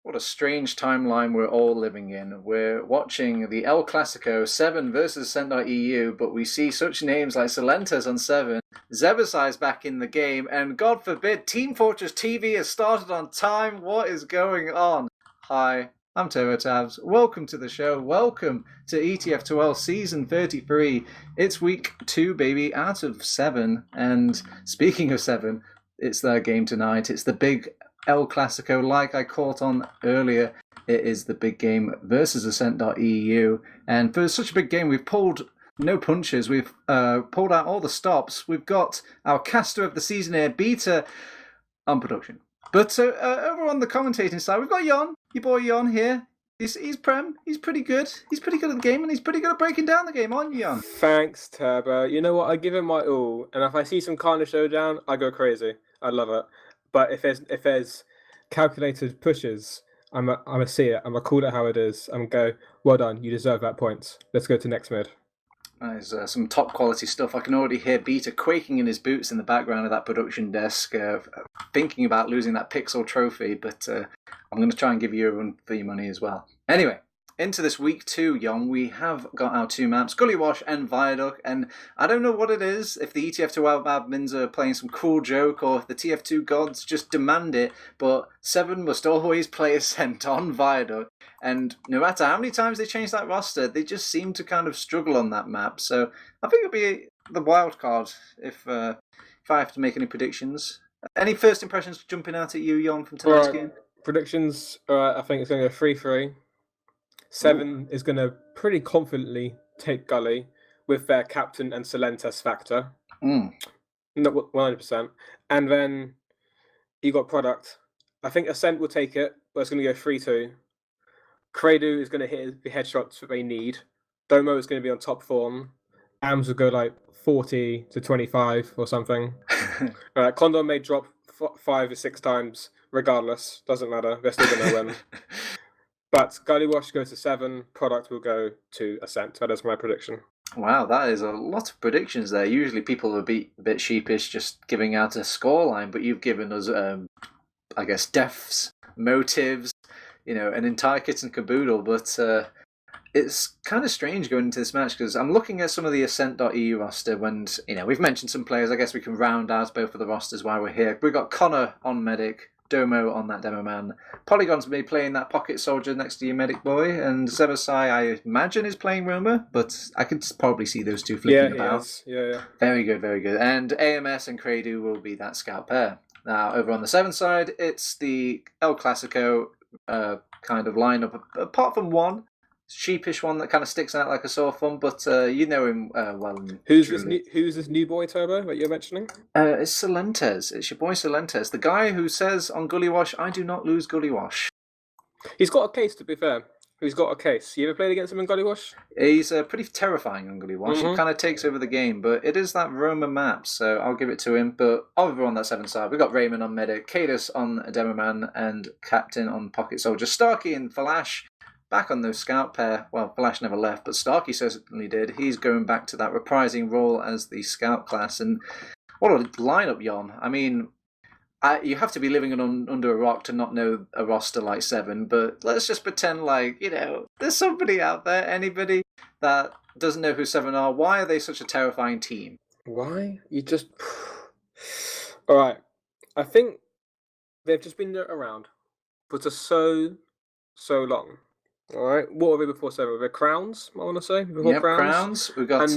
What a strange timeline we're all living in. We're watching the El Clasico, Se7en versus Ascent.EU, but we see such names like Solentes on Se7en, Zebasai's back in the game, and God forbid, Team Fortress TV has started on time. What is going on? Hi, I'm TurboTabs. Welcome to the show. Welcome to ETF2L Season 33. It's week 2, baby, out of 7. And speaking of 7, it's their game tonight. It's the big El Clasico, like I caught on earlier. It is the big game versus Ascent.EU. And for such a big game, we've pulled no punches. We've pulled out all the stops. We've got our caster of the season here, Beta, on production. But over on the commentating side, we've got Yohn, your boy Yohn here. He's Prem. He's pretty good. He's pretty good at the game, and he's pretty good at breaking down the game, aren't you, Yohn? Thanks, Turbo. You know what? I give him my all, and if I see some kind of showdown, I go crazy. I love it. But if there's calculated pushes, I'm a see it. I'm gonna call it how it is. I'm gonna go, well done. You deserve that point. Let's go to next mid. There's some top quality stuff. I can already hear Beta quaking in his boots in the background of that production desk, thinking about losing that Pixel trophy, but I'm going to try and give you a run for your money as well. Anyway, into this week 2, Yohn, we have got our 2 maps, Gullywash and Viaduct, and I don't know what it is, if the ETF2L admins are playing some cruel joke or if the TF2 gods just demand it, but Se7en must always play Ascent on Viaduct, and no matter how many times they change that roster, they just seem to kind of struggle on that map, so I think it'll be the wild card if I have to make any predictions. Any first impressions jumping out at you, Yohn, from tonight's game? Predictions, I think it's going to go 3-3. Se7en is going to pretty confidently take Gully with their captain and Solentes factor. Not 100%. And then you got product. I think Ascent will take it, but it's going to go 3-2. Credu is going to hit the headshots that they need. Domo is going to be on top form. Ams will go like 40 to 25 or something. Condor may drop 5 or 6 times. Regardless, doesn't matter. They're still going to win. But Gullywash goes to Se7en, product will go to Ascent. That is my prediction. Wow, that is a lot of predictions there. Usually people are a bit sheepish just giving out a scoreline, but you've given us, I guess, deaths, motives, an entire kit and caboodle. But it's kind of strange going into this match because I'm looking at some of the Ascent.EU roster and, we've mentioned some players. I guess we can round out both of the rosters while we're here. We've got Connor on Medic, Domo on that demo man. Polygon's be playing that pocket soldier next to your medic boy, and Zebasai, I imagine, is playing Roma, but I could probably see those two flipping about. Yeah. Very good, very good. And AMS and Credu will be that scout pair. Now, over on the 7 side, it's the El Clasico kind of lineup, apart from one sheepish one that kind of sticks out like a sore thumb, but you know him well. Who's this new boy, Turbo, that you're mentioning? It's Solentes. It's your boy Solentes, the guy who says on Gullywash, "I do not lose Gullywash." He's got a case, to be fair. He's got a case. You ever played against him in Gullywash? He's pretty terrifying on Gullywash. He kind of takes over the game, but it is that Roma map, so I'll give it to him. But over on that 7 side, we've got Raymond on Medic, Cadus on Demoman, and Captain on Pocket Soldier. Starkey and Flash back on those scout pair. Well, Flash never left, but Starkey certainly did. He's going back to that reprising role as the scout class. And what a lineup, Yohn. I mean, you have to be living under a rock to not know a roster like Se7en, but let's just pretend like, there's somebody out there, anybody that doesn't know who Se7en are. Why are they such a terrifying team? Why? All right. I think they've just been around for just so long. All right. What were they before Se7en? They're Crowns, I want to say. Crowns. We've got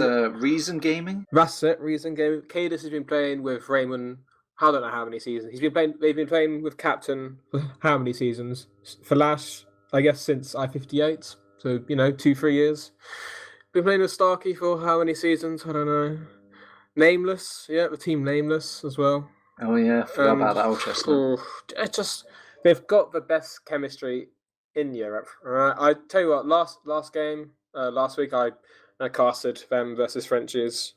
Reason Gaming. That's it, Reason Gaming. Cadus has been playing with Raymond. I don't know how many seasons. They've been playing with Captain for how many seasons? Flash, I guess, since I-58. So, 2-3 years. Been playing with Starkey for how many seasons? I don't know. Nameless. Yeah, the team Nameless as well. Oh, yeah. Forgot about that old chestnut. They've got the best chemistry in Europe. All right. I tell you what, last week I casted them versus Frenchies.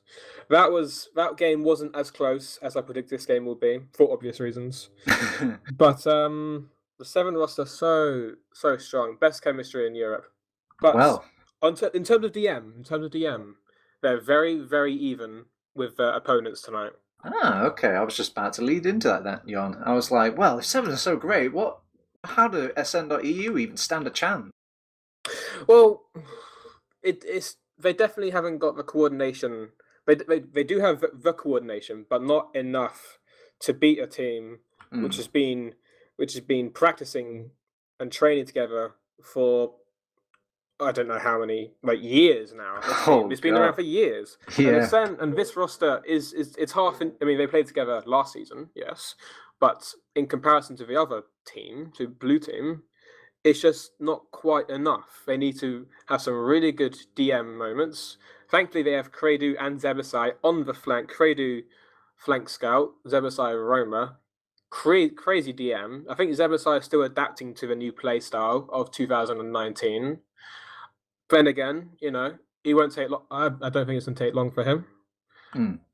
That game wasn't as close as I predict this game will be for obvious reasons. But the Se7en roster so strong, best chemistry in Europe. But in terms of DM, they're very, very even with their opponents tonight. Ah, okay. I was just about to lead into that then, Yohn. I was like, well, if Se7en are so great, what How do Ascent.EU even stand a chance? Well, they definitely haven't got the coordination. They do have the coordination, but not enough to beat a team which has been practicing and training together for I don't know how many years now. It's been around for years. Yeah. And Ascent and this roster it's half. I mean, they played together last season, yes, but in comparison to the other team, to Blue Team, it's just not quite enough. They need to have some really good DM moments. Thankfully, they have Kredu and Zebasai on the flank. Kredu, flank scout, Zebasai, Roma. Crazy DM. I think Zebasai is still adapting to the new play style of 2019. Then again, he won't take long. I don't think it's going to take long for him.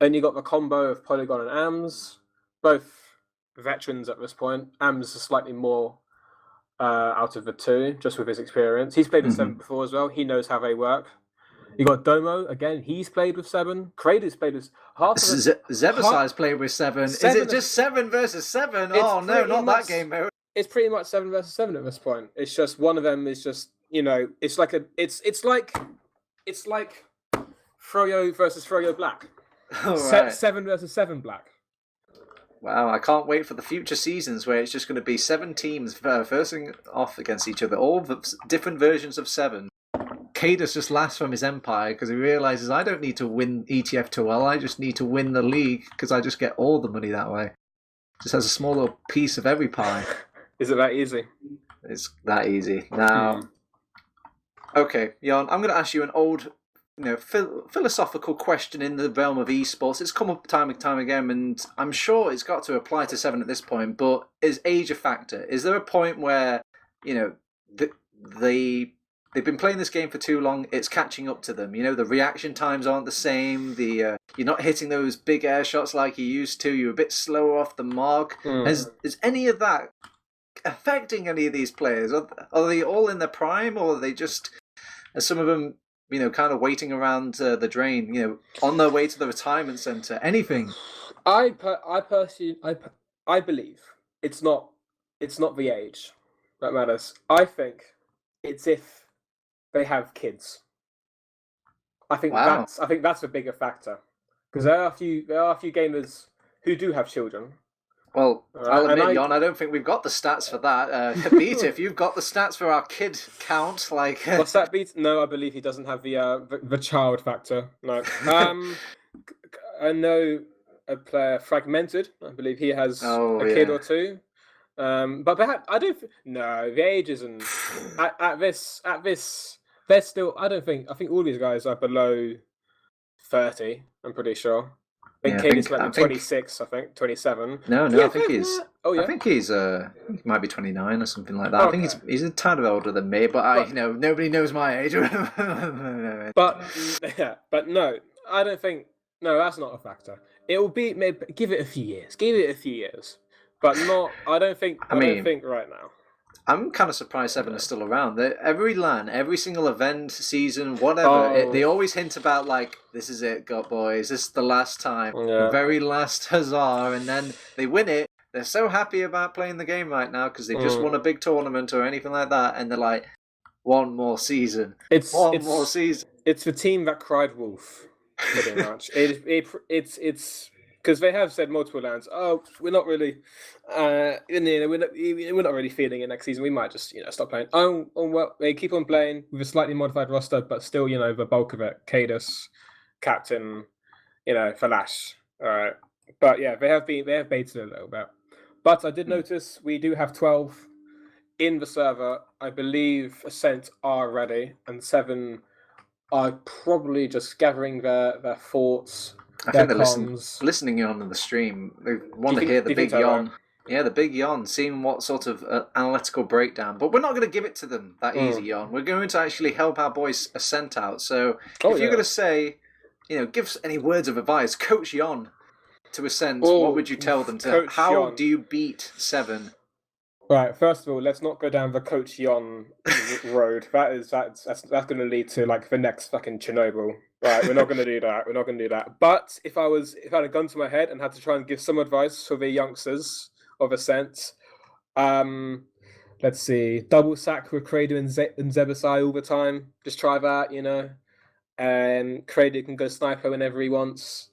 Then you got the combo of Polygon and AMS, both veterans at this point. AMS is slightly more out of the two, just with his experience. He's played with Se7en before as well. He knows how they work. You got Domo again. He's played with Se7en. Krader's played with half of it. Zebasai's played with Se7en. Is it just Se7en versus Se7en? Oh no, not that game mode. It's pretty much Se7en versus Se7en at this point. It's just one of them is just it's like Froyo versus Froyo Black. Right. Se7en versus Se7en Black. Wow, I can't wait for the future seasons where it's just going to be 7 teams facing off against each other, all the different versions of Se7en. Cadus just laughs from his empire because he realizes I don't need to win ETF2L, I just need to win the league because I just get all the money that way. Just has a small little piece of every pie. Is it that easy? It's that easy. Now, okay, Yohn, I'm going to ask you an old, philosophical question in the realm of esports. It's come up time and time again, and I'm sure it's got to apply to Se7en at this point. But is age a factor? Is there a point where they've been playing this game for too long? It's catching up to them. The reaction times aren't the same. You're not hitting those big air shots like you used to. You're a bit slower off the mark. Is any of that affecting any of these players? Are they all in their prime, or are they just, are some of them, kind of waiting around the drain, on their way to the retirement center? Anything? I personally, I believe it's not the age that matters. I think it's if they have kids. I think that's the bigger factor, because there are a few gamers who do have children. Well, I'll admit, Yohn, I don't think we've got the stats for that. Beat, if you've got the stats for our kid count, what's that, Beat? No, I believe he doesn't have the child factor. No. I know a player, Fragmented. I believe he has a kid or two. But perhaps I don't. No, the age isn't at this. They're still. I think all these guys are below 30. I'm pretty sure. I think Katie's like 26, I think 27. No, I think he's. Oh yeah, I think he's. He might be 29 or something like that. Okay. I think he's a tad older than me, but nobody knows my age. but no, I don't think. No, that's not a factor. It will be. Maybe give it a few years. But not. I don't think right now. I'm kind of surprised Se7en is still around. Every LAN, every single event, season, whatever, they always hint about, this is it, boys, this is the last time, the very last huzzah, and then they win it. They're so happy about playing the game right now because they've just won a big tournament or anything like that, and they're like, one more season. It's the team that cried wolf, pretty much. It's because they have said multiple lands, we're not really, we're not really feeling it next season. We might just, stop playing. Well, they keep on playing with a slightly modified roster, but still, the bulk of it. Cadus, Captain, Falash. All right, but yeah, they have baited a little bit. But I did notice we do have 12 in the server. I believe Ascent are ready, and Se7en are probably just gathering their thoughts. I think they're listening on the stream. They want to hear the big Yohn. Yeah, the big Yohn, seeing what sort of analytical breakdown. But we're not going to give it to them that easy, Yohn. We're going to actually help our boys Ascent out. So if you're going to say, give us any words of advice, Coach Yohn to Ascent, what would you tell them? How do you beat Se7en? Right, first of all, let's not go down the Coach Yohn road. That's going to lead to the next fucking Chernobyl. Right, we're not going to do that. But if I had a gun to my head and had to try and give some advice for the youngsters of Ascent, Let's see, double sack with Credo and Zebasai all the time. Just try that, you know. Credo can go sniper whenever he wants.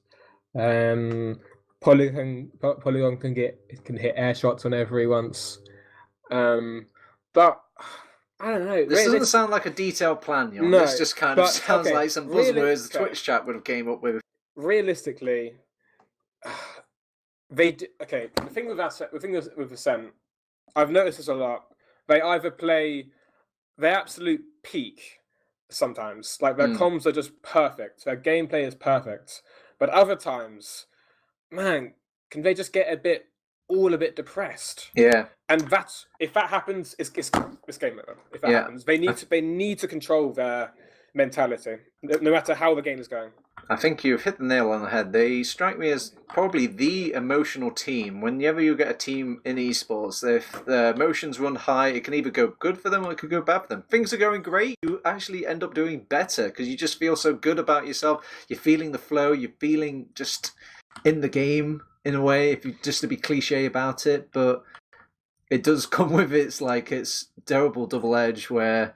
Polygon can hit air shots whenever he wants. But I don't know. This doesn't sound like a detailed plan, Yohn. No, this just kind of sounds like some buzzwords the Twitch chat would have came up with. Realistically, the thing with Ascent, I've noticed this a lot. They either play their absolute peak sometimes, like their comms are just perfect, their gameplay is perfect, but other times, man, can they just get a bit depressed? Yeah. And if that happens, it's game over. If that happens, they need to control their mentality, no matter how the game is going. I think you've hit the nail on the head. They strike me as probably the emotional team. Whenever you get a team in esports, if the emotions run high, it can either go good for them or it could go bad for them. Things are going great, you actually end up doing better because you just feel so good about yourself. You're feeling the flow. You're feeling just in the game in a way, if you just to be cliche about it. But it does come with it's terrible double edge where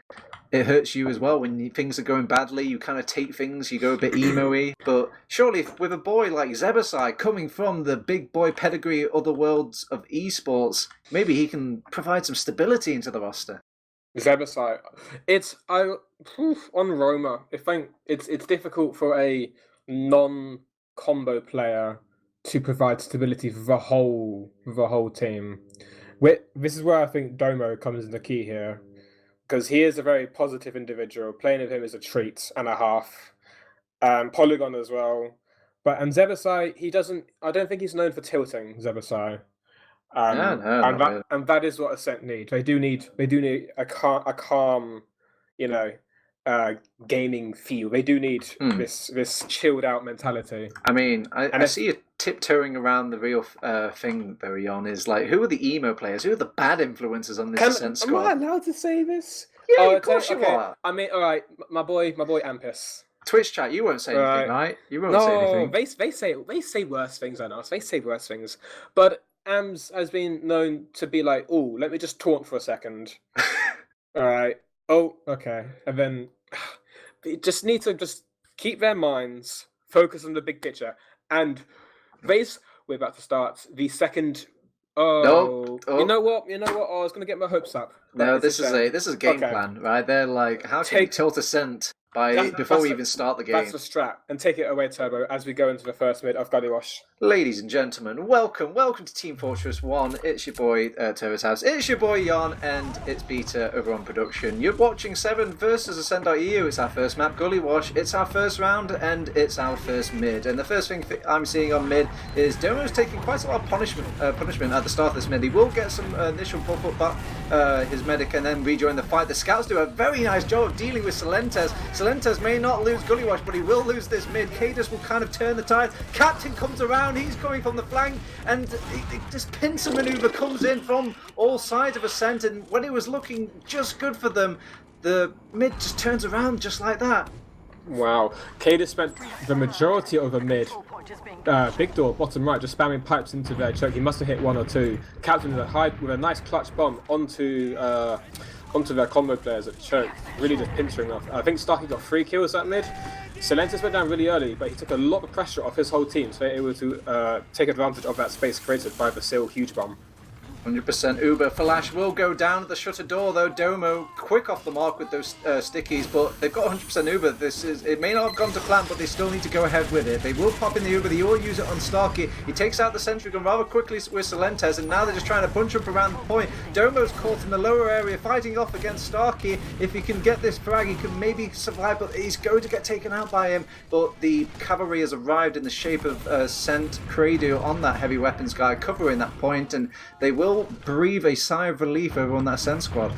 it hurts you as well when things are going badly. You kind of take things, you go a bit emo-y. But surely with a boy like Zebasai coming from the big boy pedigree other worlds of esports, maybe he can provide some stability into the roster. Zebasai, on Roma. I think it's difficult for a non-combo player to provide stability for the whole team. This is where I think Domo comes in the key here. Because he is a very positive individual. Playing with him is a treat and a half. Polygon as well. And Zebasai, I don't think he's known for tilting, Zebasai. And that is what Ascent need. They do need a calm, gaming feel. They do need this chilled out mentality. I mean, I see you tiptoeing around the real thing though, Yohn, is like, who are the emo players? Who are the bad influences on this Ascent squad? Am I allowed to say this? Yeah, of course you are. I mean, all right, my boy Ampus. Twitch chat, you won't say anything, right? You won't say anything. They say worse things than us. They say worse things. But Ams has been known to be like, oh, let me just taunt for a second. All right. Oh, okay. And then they just need to just keep their minds focused on the big picture. And we're about to start the second. Nope. You know what? Oh, I was going to get my hopes up. No, this is a game plan, right? They're like, how can we tilt Ascent before we even start the game? That's the strat. And take it away, Turbo, as we go into the first mid of Gullywash. Ladies and gentlemen, welcome to Team Fortress 1. It's your boy, TurboTabs. It's your boy, Yohn, and it's Beta over on production. You're watching Se7en versus Ascent.EU. It's our first map, Gullywash. It's our first round, and it's our first mid. And the first thing I'm seeing on mid is Domo's taking quite a lot of punishment at the start of this mid. He will get some initial pop-up back his medic and then rejoin the fight. The scouts do a very nice job of dealing with Selentes. Selentes may not lose Gullywash, but he will lose this mid. Cadus will kind of turn the tide. Captain comes around. He's coming from the flank, and this pincer maneuver comes in from all sides of Ascent, and when it was looking just good for them, the mid just turns around just like that. Wow. Cadus spent the majority of the mid, big door, bottom right, just spamming pipes into their choke. He must have hit one or two. Captain with a nice clutch bomb onto their combo players at choke, really just pinching off. I think Starkey got 3 kills that mid. Selentes went down really early, but he took a lot of pressure off his whole team, so they were able to take advantage of that space created by the Seal huge bomb. 100% Uber. Flash will go down at the shutter door though. Domo quick off the mark with those stickies, but they've got 100% Uber. It may not have gone to plan, but they still need to go ahead with it. They will pop in the Uber. They will use it on Starkey. He takes out the sentry gun rather quickly with Selentes, and now they're just trying to bunch up around the point. Domo's caught in the lower area, fighting off against Starkey. If he can get this frag, he can maybe survive, but he's going to get taken out by him. But the cavalry has arrived in the shape of Sent Credo on that heavy weapons guy, covering that point, and they will breathe a sigh of relief over on that Ascent squad.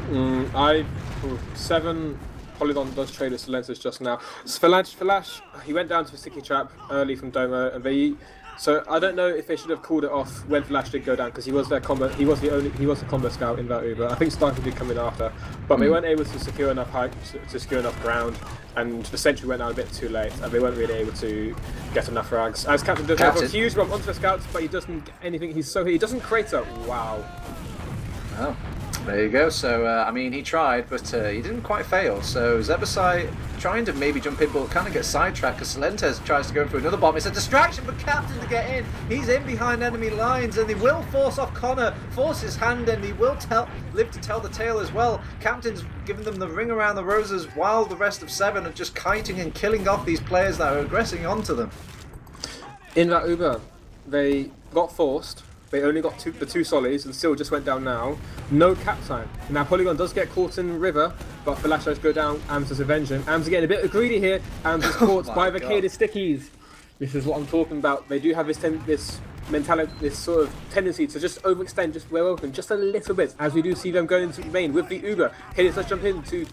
Se7en Polygon does trade with Selentes just now. Flash, he went down to a sticky trap early from Domo, and so I don't know if they should have called it off when Flash did go down, because he was their combo. He was the combo scout in that Uber. I think Starkey did come in after, but they weren't able to secure enough height, to secure enough ground, and the sentry went down a bit too late, and they weren't really able to get enough frags. As Captain does have a huge bomb onto the scouts, but he doesn't get anything. He doesn't create a wow. Oh, there you go. So, I mean, he tried, but he didn't quite fail. So, Se7en trying to maybe jump in, but kind of get sidetracked because Se7en tries to go for another bomb. It's a distraction for Captain to get in. He's in behind enemy lines, and he will force off Connor, force his hand, and he will live to tell the tale as well. Captain's giving them the ring around the roses while the rest of Se7en are just kiting and killing off these players that are aggressing onto them. In that Uber, they got forced. They only got the two solis and still just went down now. No cap time. Now Polygon does get caught in the river, but Flashlights go down. Ams is avenging. Ams is getting a bit greedy here. Ams is caught by the Cicada stickies. This is what I'm talking about. They do have this mentality, this sort of tendency to just overextend, just wear open just a little bit, as we do see them going into main with the Uber. Hades does jump into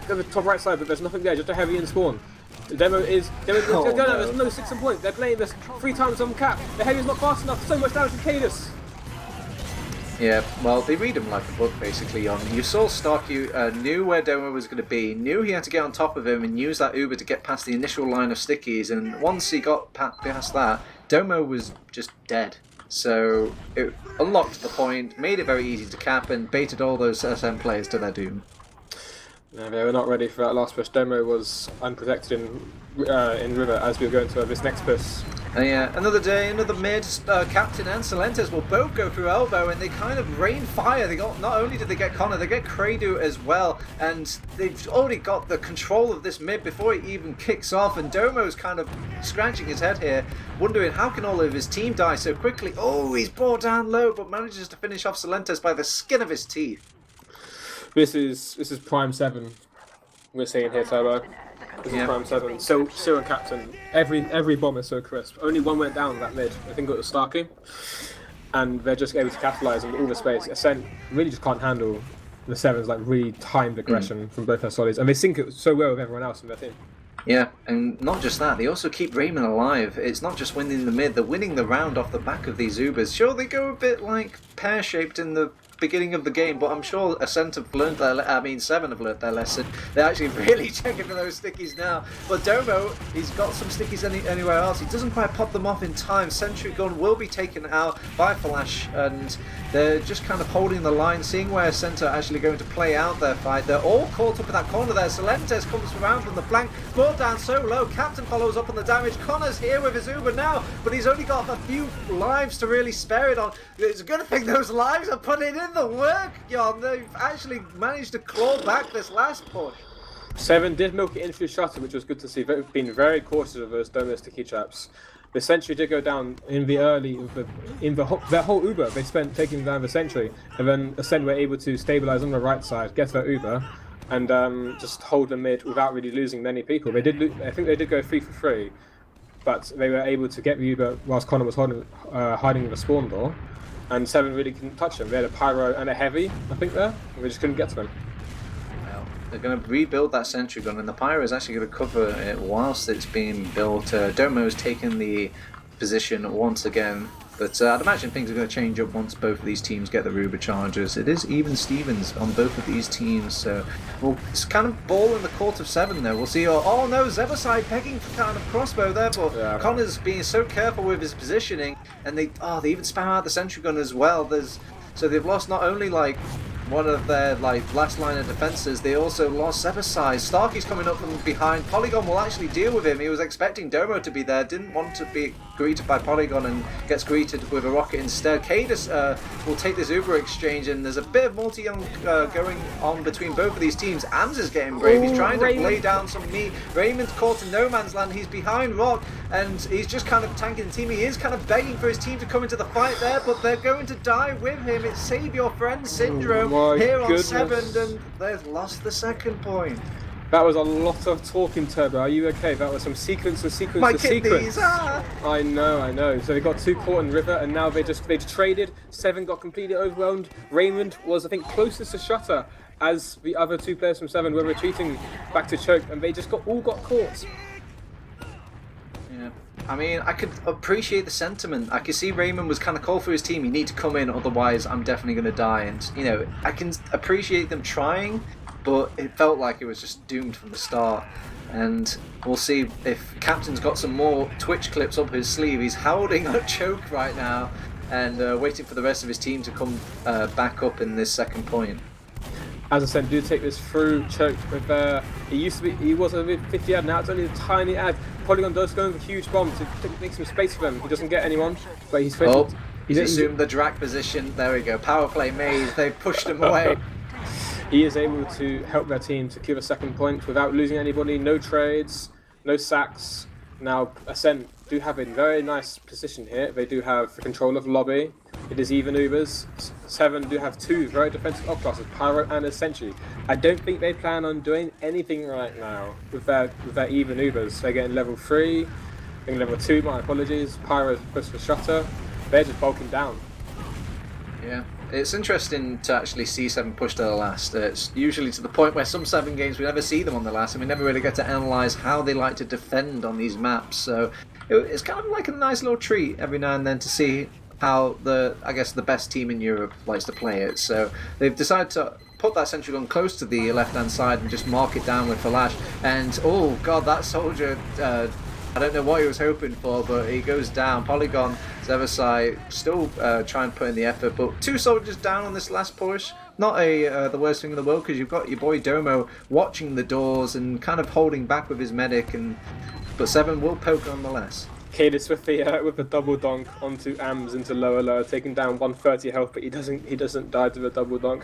the top right side, but there's nothing there, just a heavy in spawn. The demo is... there's no 6 point. They're playing this 3 times on cap. The heavy's not fast enough. So much damage to Cadus. Yeah, well, they read him like a book, basically. You saw Starkey knew where Domo was going to be, knew he had to get on top of him and use that Uber to get past the initial line of stickies, and once he got past that, Domo was just dead. So it unlocked the point, made it very easy to cap, and baited all those SM players to their doom. No, they were not ready for that last push. Domo was unprotected in river as we were going to this next push. Yeah, another day, another mid. Captain and Se7en will both go through elbow, and they kind of rain fire. They got, not only did they get Connor, they get Credu as well, and they've already got the control of this mid before it even kicks off. And Domo's kind of scratching his head here, wondering how can all of his team die so quickly. Oh, he's brought down low, but manages to finish off Se7en by the skin of his teeth. This is Prime 7. We're seeing here, Turbo. This is Prime 7. So and Captain. Every bomb is so crisp. Only one went down that mid. I think it was Starkey. And they're just able to capitalise on all the space. Ascent really just can't handle the Se7en's like really timed aggression from both their solids. And they sync it so well with everyone else in their team. Yeah, and not just that, they also keep Raymond alive. It's not just winning the mid, they're winning the round off the back of these Ubers. Sure, they go a bit like pear-shaped in the beginning of the game, but I'm sure Se7en have learned their lesson. They're actually really checking for those stickies now. But Domo, he's got some stickies anywhere else. He doesn't quite pop them off in time. Sentry Gun will be taken out by Flash, and they're just kind of holding the line, seeing where Ascent are actually going to play out their fight. They're all caught up in that corner there. Se7en comes around from the flank, brought down so low. Captain follows up on the damage. Connor's here with his Uber now, but he's only got a few lives to really spare it on. It's a good thing those lives are putting in the work, Yohn. They've actually managed to claw back this last push. Se7en did milk it in through Shutter, which was good to see. They've been very cautious of those domestic traps. The sentry did go down in the early, their whole Uber. They spent taking down the sentry, and then Ascent were able to stabilize on the right side, get their Uber, and just hold the mid without really losing many people. They did, I think they did go 3 for 3, but they were able to get the Uber whilst Connor was hiding in the spawn door, and Se7en really couldn't touch them. They had a pyro and a heavy, I think, there, and they just couldn't get to them. They're going to rebuild that sentry gun, and the pyro is actually going to cover it whilst it's being built. Domo's taken the position once again, but I'd imagine things are going to change up once both of these teams get the Ruber chargers. It is even Stevens on both of these teams, so it's kind of ball in the court of Se7en there. We'll see. Oh no, Se7en pegging for kind of crossbow there, but yeah. Connor's being so careful with his positioning, and they even spam out the sentry gun as well. So they've lost not only like one of their last line of defences, they also lost Se7en. Starkey's coming up from behind. Polygon will actually deal with him. He was expecting Domo to be there, didn't want to be greeted by Polygon, and gets greeted with a rocket instead. Cadus will take this Uber exchange, and there's a bit of multi-on going on between both of these teams. Ams is getting brave. He's trying to lay down some meat. Raymond's caught in no man's land. He's behind Rock, and he's just kind of tanking the team. He is kind of begging for his team to come into the fight there, but they're going to die with him. It's save your friend syndrome here on Se7en, and they've lost the second point. That was a lot of talking, Turbo. Are you okay? That was some sequence. My kidneys, I know. So they got 2 caught in river, and now they traded. Se7en got completely overwhelmed. Raymond was, I think, closest to Shutter as the other 2 players from Se7en were retreating back to choke, and they just all got caught. Yeah. I mean, I could appreciate the sentiment. I could see Raymond was kind of called for his team. You need to come in, otherwise I'm definitely going to die. And, I can appreciate them trying, but it felt like it was just doomed from the start. And we'll see if Captain's got some more Twitch clips up his sleeve. He's holding a choke right now. and waiting for the rest of his team to come back up in this second point. As I said, do take this through choke with he was a 50 ad, now it's only a tiny ad. Polygon does go for huge bomb to make some space for him. He doesn't get anyone, but he's assumed the drag position. There we go. Power play made. They've pushed him away. He is able to help their team secure a second point without losing anybody. No trades, no sacks. Now Ascent do have a very nice position here. They do have the control of lobby. It is even Ubers. Se7en do have two very defensive op classes, Pyro and Ascent.EU. I don't think they plan on doing anything right now with their even Ubers. They're getting level 3, getting level 2, my apologies. Pyro's pushed for shutter. They're just bulking down. Yeah. It's interesting to actually see Se7en push to the last. It's usually to the point where some Se7en games we never see them on the last, and we never really get to analyse how they like to defend on these maps. So it's kind of like a nice little treat every now and then to see how the best team in Europe likes to play it. So they've decided to put that sentry gun close to the left-hand side and just mark it down with Flash. And oh god, that soldier, I don't know what he was hoping for, but he goes down. Polygon, Se7en still trying to put in the effort, but 2 soldiers down on this last push. Not the worst thing in the world, because you've got your boy Domo watching the doors and kind of holding back with his medic, but Se7en will poke nonetheless. Cadis with the double donk onto Ams into lower, taking down 130 health, but he doesn't die to the double donk.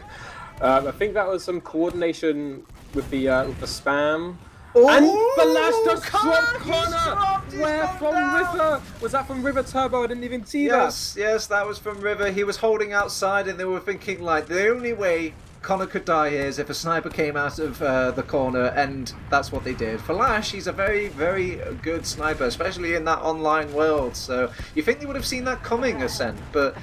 I think that was some coordination with the spam. Ooh, and Flash just dropped Connor! Where from River? Was that from River Turbo? I didn't even see that. Yes, that was from River. He was holding outside and they were thinking like the only way Connor could die here is if a sniper came out of the corner, and that's what they did. Flash, he's a very, very good sniper, especially in that online world. So you think they would have seen that coming, Ascent, but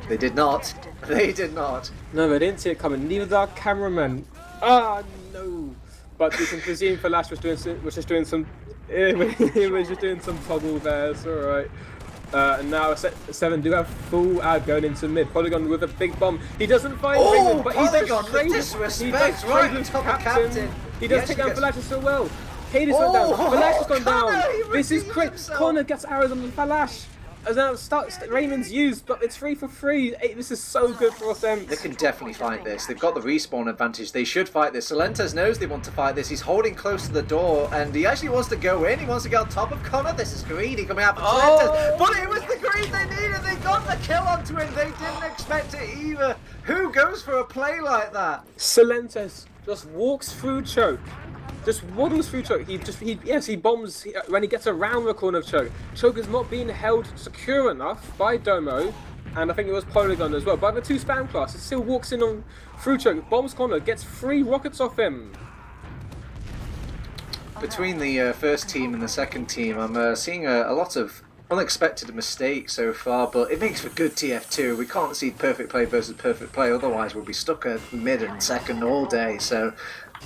they did not. They did not. No, they didn't see it coming. Neither did our cameraman. Ah, no. But you can presume Flash was just doing some toggle there. It's all right. And now Se7en do have full ad going into mid. Polygon with a big bomb. He doesn't find Raymond, but Polygon, the disrespect right on top of Captain. He does take down Flash so well. Cadis went down. Flash has gone down. This is crazy. Connor gets arrows on the Flash. And now Raymond's used, but it's 3 for 3. This is so good for Ascent. They can definitely fight this. They've got the respawn advantage. They should fight this. Se7en knows they want to fight this. He's holding close to the door, and he actually wants to go in. He wants to get on top of Connor. This is greedy coming out from Se7en. But it was the greed they needed. They got the kill onto him. They didn't expect it either. Who goes for a play like that? Se7en just walks through choke. Just waddles through choke. He bombs when he gets around the corner of choke. Choke is not being held secure enough by Domo, and I think it was Polygon as well. By the 2 spam class, it still walks in on through choke, bombs corner, gets 3 rockets off him. Between the first team and the second team, I'm seeing a lot of unexpected mistakes so far, but it makes for good TF2. We can't see perfect play versus perfect play, otherwise we'll be stuck at mid and second all day. So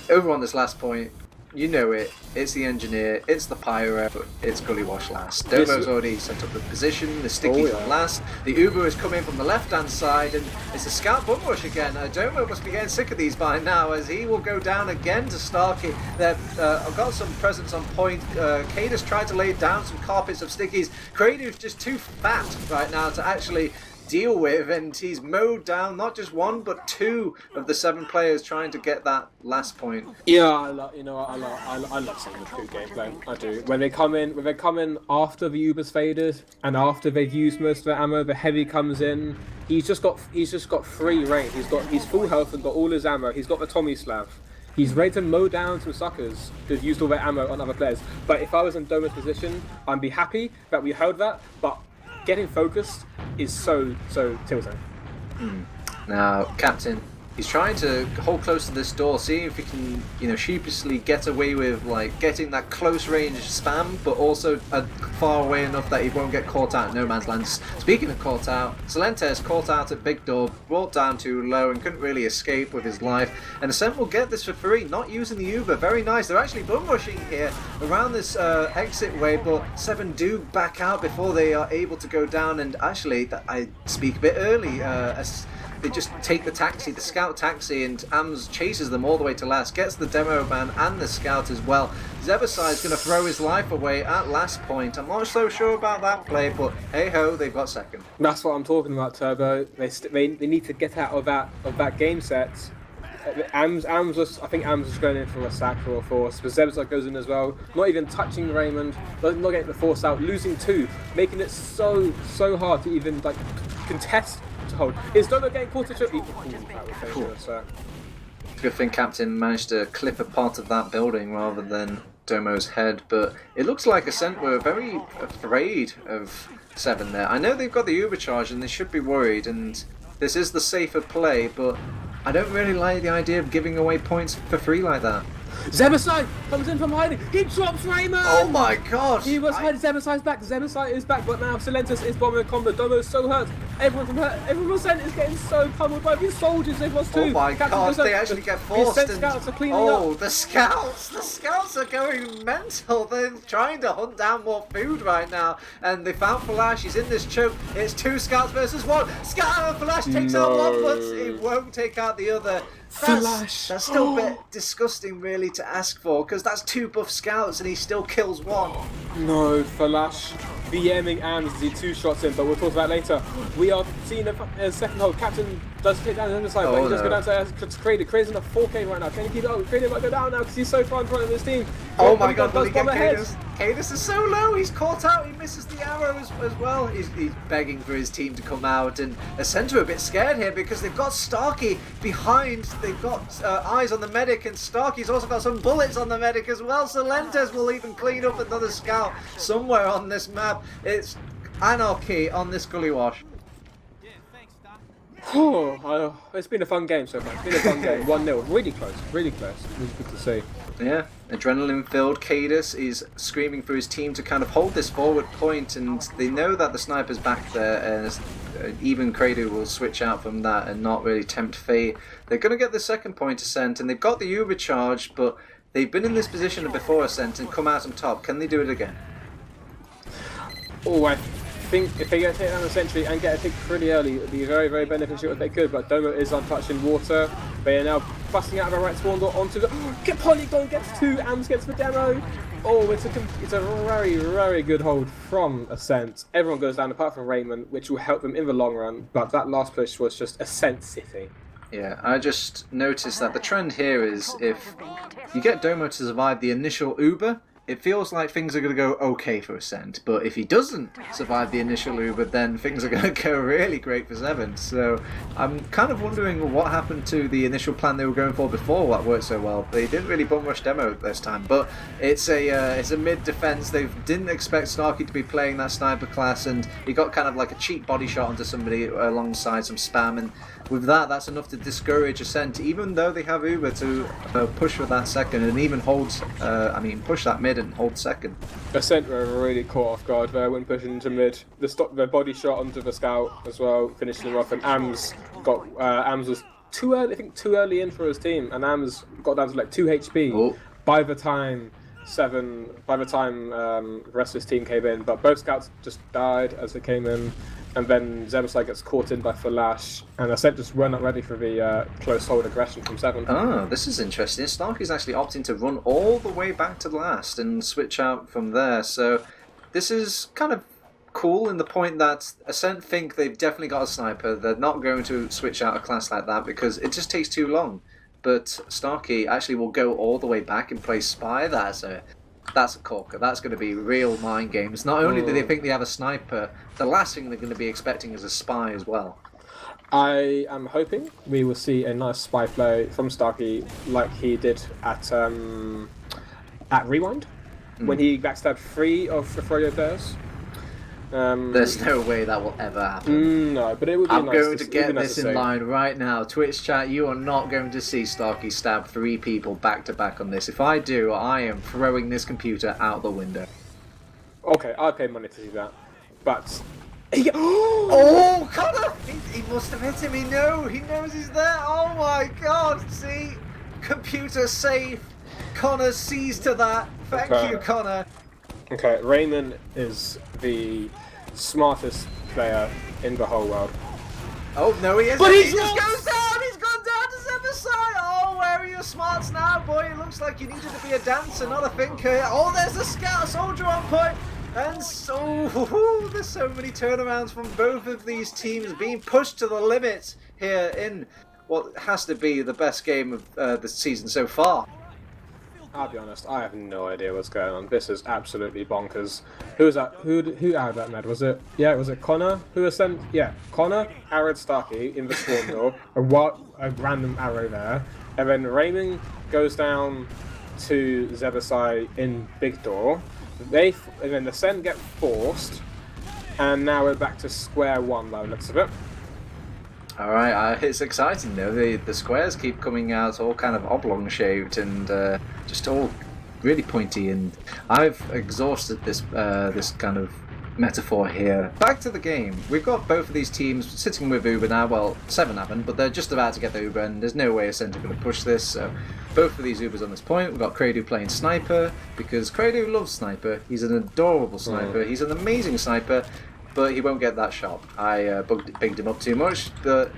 over on this last point, you know it. It's the engineer, it's the pyro, it's Gullywash last. Domo's already set up the position, the sticky's on last. The Uber is coming from the left-hand side, and it's a scout bum rush again. Domo must be getting sick of these by now, as he will go down again to Starkey. They've got some presence on point. Cadis tried to lay down some carpets of stickies. Kradu's just too fat right now to actually deal with, and he's mowed down not just 1 but 2 of the 7 players trying to get that last point. Yeah, I love seeing the good gameplay. I do. When they come in after the Uber's faded and after they've used most of their ammo, the heavy comes in. He's just got free range. He's full health and got all his ammo. He's got the Tommy Slav. He's ready to mow down some suckers who've used all their ammo on other players. But if I was in Domo's position, I'd be happy that we held that. But getting focused is so tilting. Now, Captain, he's trying to hold close to this door, seeing if he can, sheepishly get away with getting that close range spam, but also far away enough that he won't get caught out in no man's land. Speaking of caught out, Se7en is caught out at big door, brought down too low, and couldn't really escape with his life. And Ascent will get this for free, not using the Uber. Very nice. They're actually bum rushing here around this exit way, but Se7en do back out before they are able to go down. And actually, I speak a bit early. they just take the taxi, the scout taxi, and Ams chases them all the way to last, gets the demo man and the scout as well. Zebasai's going to throw his life away at last point. I'm not so sure about that play, but hey-ho, they've got second. That's what I'm talking about, Turbo. They need to get out of that game set. I think Ams was going in for a sack or a force, but Zebasai goes in as well, not even touching Raymond, not getting the force out, losing 2, making it so hard to even like contest to hold. Is Domo getting caught to trip? It's a good thing Captain managed to clip a part of that building rather than Domo's head, but it looks like Ascent were very afraid of Se7en there. I know they've got the Uber charge and they should be worried, and this is the safer play, but I don't really like the idea of giving away points for free like that. Zebasai comes in from hiding. He drops Raymond. Oh my god! He was hiding. Zebasai's back. Zebasai is back, but now Se7en is bombing a combo. Domo's so hurt. Everyone on Ascent is getting so pummeled by these soldiers. They've lost 2. Oh my god! They actually get forced. The scouts are cleaning up. The scouts are going mental. They're trying to hunt down more food right now, and they found Flash. He's in this choke. It's 2 scouts versus 1. Scout Flash takes out one, but it won't take out the other. That's still a bit disgusting, really, to ask for, because that's 2 buff scouts and he still kills 1. No, Flash BMing Ams as he 2 shots in, but we'll talk about later. We are seeing a second hold. Captain does take down the other side, but he does go down to Craig. Craig's in a 4K right now. Can he keep it up? Craig might go down now because he's so far in front of his team. Oh my god, will he get Cadus? Cadus is so low, he's caught out, he misses the arrow as well. He's begging for his team to come out, and Ascent are a bit scared here because they've got Starkey behind. They've got eyes on the medic, and Starkey's also got some bullets on the medic as well. So Lentes will even clean up another scout somewhere on this map. It's anarchy on this Gullywash. It's been a fun game so far. It's been a fun game. 1-0. Really close. Really close. Really good to see. Yeah, adrenaline-filled. Cadus is screaming for his team to kind of hold this forward point, and they know that the sniper's back there, and even Credo will switch out from that and not really tempt fate. They're going to get the second point Ascent, and they've got the Uber charge, but they've been in this position before Ascent and come out on top. Can they do it again? Oh, I think if they get a take down the sentry and get a pick pretty early, it would be very, very beneficial if they could, but Domo is untouched in water. They are now busting out of a right spawn door onto the... Get Polygon, gets 2, Ams gets the demo. Oh, it's a very, very good hold from Ascent. Everyone goes down apart from Raymond, which will help them in the long run, but that last push was just Ascent City. Yeah, I just noticed that the trend here is if you get Domo to survive the initial Uber, it feels like things are going to go okay for Ascent, but if he doesn't survive the initial Uber, then things are going to go really great for Se7en. So I'm kind of wondering what happened to the initial plan they were going for before that worked so well. They didn't really bum rush demo this time, but it's a mid defense. They didn't expect Starkey to be playing that sniper class, and he got kind of like a cheap body shot onto somebody alongside some spam, and with that, that's enough to discourage Ascent, even though they have Uber to push for that second and even push that mid and hold second. Ascent were really caught off guard there when pushing into mid. The body shot onto the scout as well, finishing him off, and Ams was too early in for his team, and Ams got down to like 2 HP by the time the rest of his team came in, but both scouts just died as they came in. And then Zebasai gets caught in by Flash, and Ascent just were not ready for the close hold aggression from Se7en. Oh, this is interesting. Starkey's actually opting to run all the way back to the last and switch out from there. So this is kind of cool in the point that Ascent think they've definitely got a sniper. They're not going to switch out a class like that because it just takes too long. But Starkey actually will go all the way back and play Spy. That's a corker. That's going to be real mind games. Not only do they think they have a sniper, the last thing they're going to be expecting is a spy as well. I am hoping we will see a nice spy play from Starkey like he did at Rewind, when he backstabbed 3 of the Froyo players. There's no way that will ever happen. No, but it would be I'm nice going to get this in line right now. Twitch chat, you are not going to see Starkey stab 3 people back to back on this. If I do, I am throwing this computer out the window. Okay, I'll pay money to see that. But... Oh, Connor! He must have hit him. He knows he's there. Oh my god! See? Computer safe. Connor sees to that. Thank you, Connor. Okay, Raymond is the smartest player in the whole world. Oh, no, he isn't. But he he's just not. goes down. He's gone down to Se7en. Oh, where are your smarts now, boy? It looks like you needed to be a dancer, not a thinker. Oh, there's a scout soldier on point. And so, there's so many turnarounds from both of these teams being pushed to the limit here in what has to be the best game of the season so far. I'll be honest, I have no idea what's going on. This is absolutely bonkers. Who was that? Who out that med? Was it? Yeah, was it Connor? Who was sent? Yeah, Connor, Arid Starkey in the spawn door. A random arrow there. And then Raymond goes down to Zebasai in big door. And then the Ascent get forced. And now we're back to square one by the looks of it. Alright, it's exciting though. The squares keep coming out all kind of oblong shaped and just all really pointy, and I've exhausted this kind of metaphor here. Back to the game. We've got both of these teams sitting with Uber now. Well, Se7en haven't, but they're just about to get the Uber, and there's no way Ascent are going to push this. So both of these Ubers on this point. We've got Credu playing Sniper, because Credu loves Sniper. He's an adorable sniper. He's an amazing sniper, but he won't get that shot. I bigged him up too much, but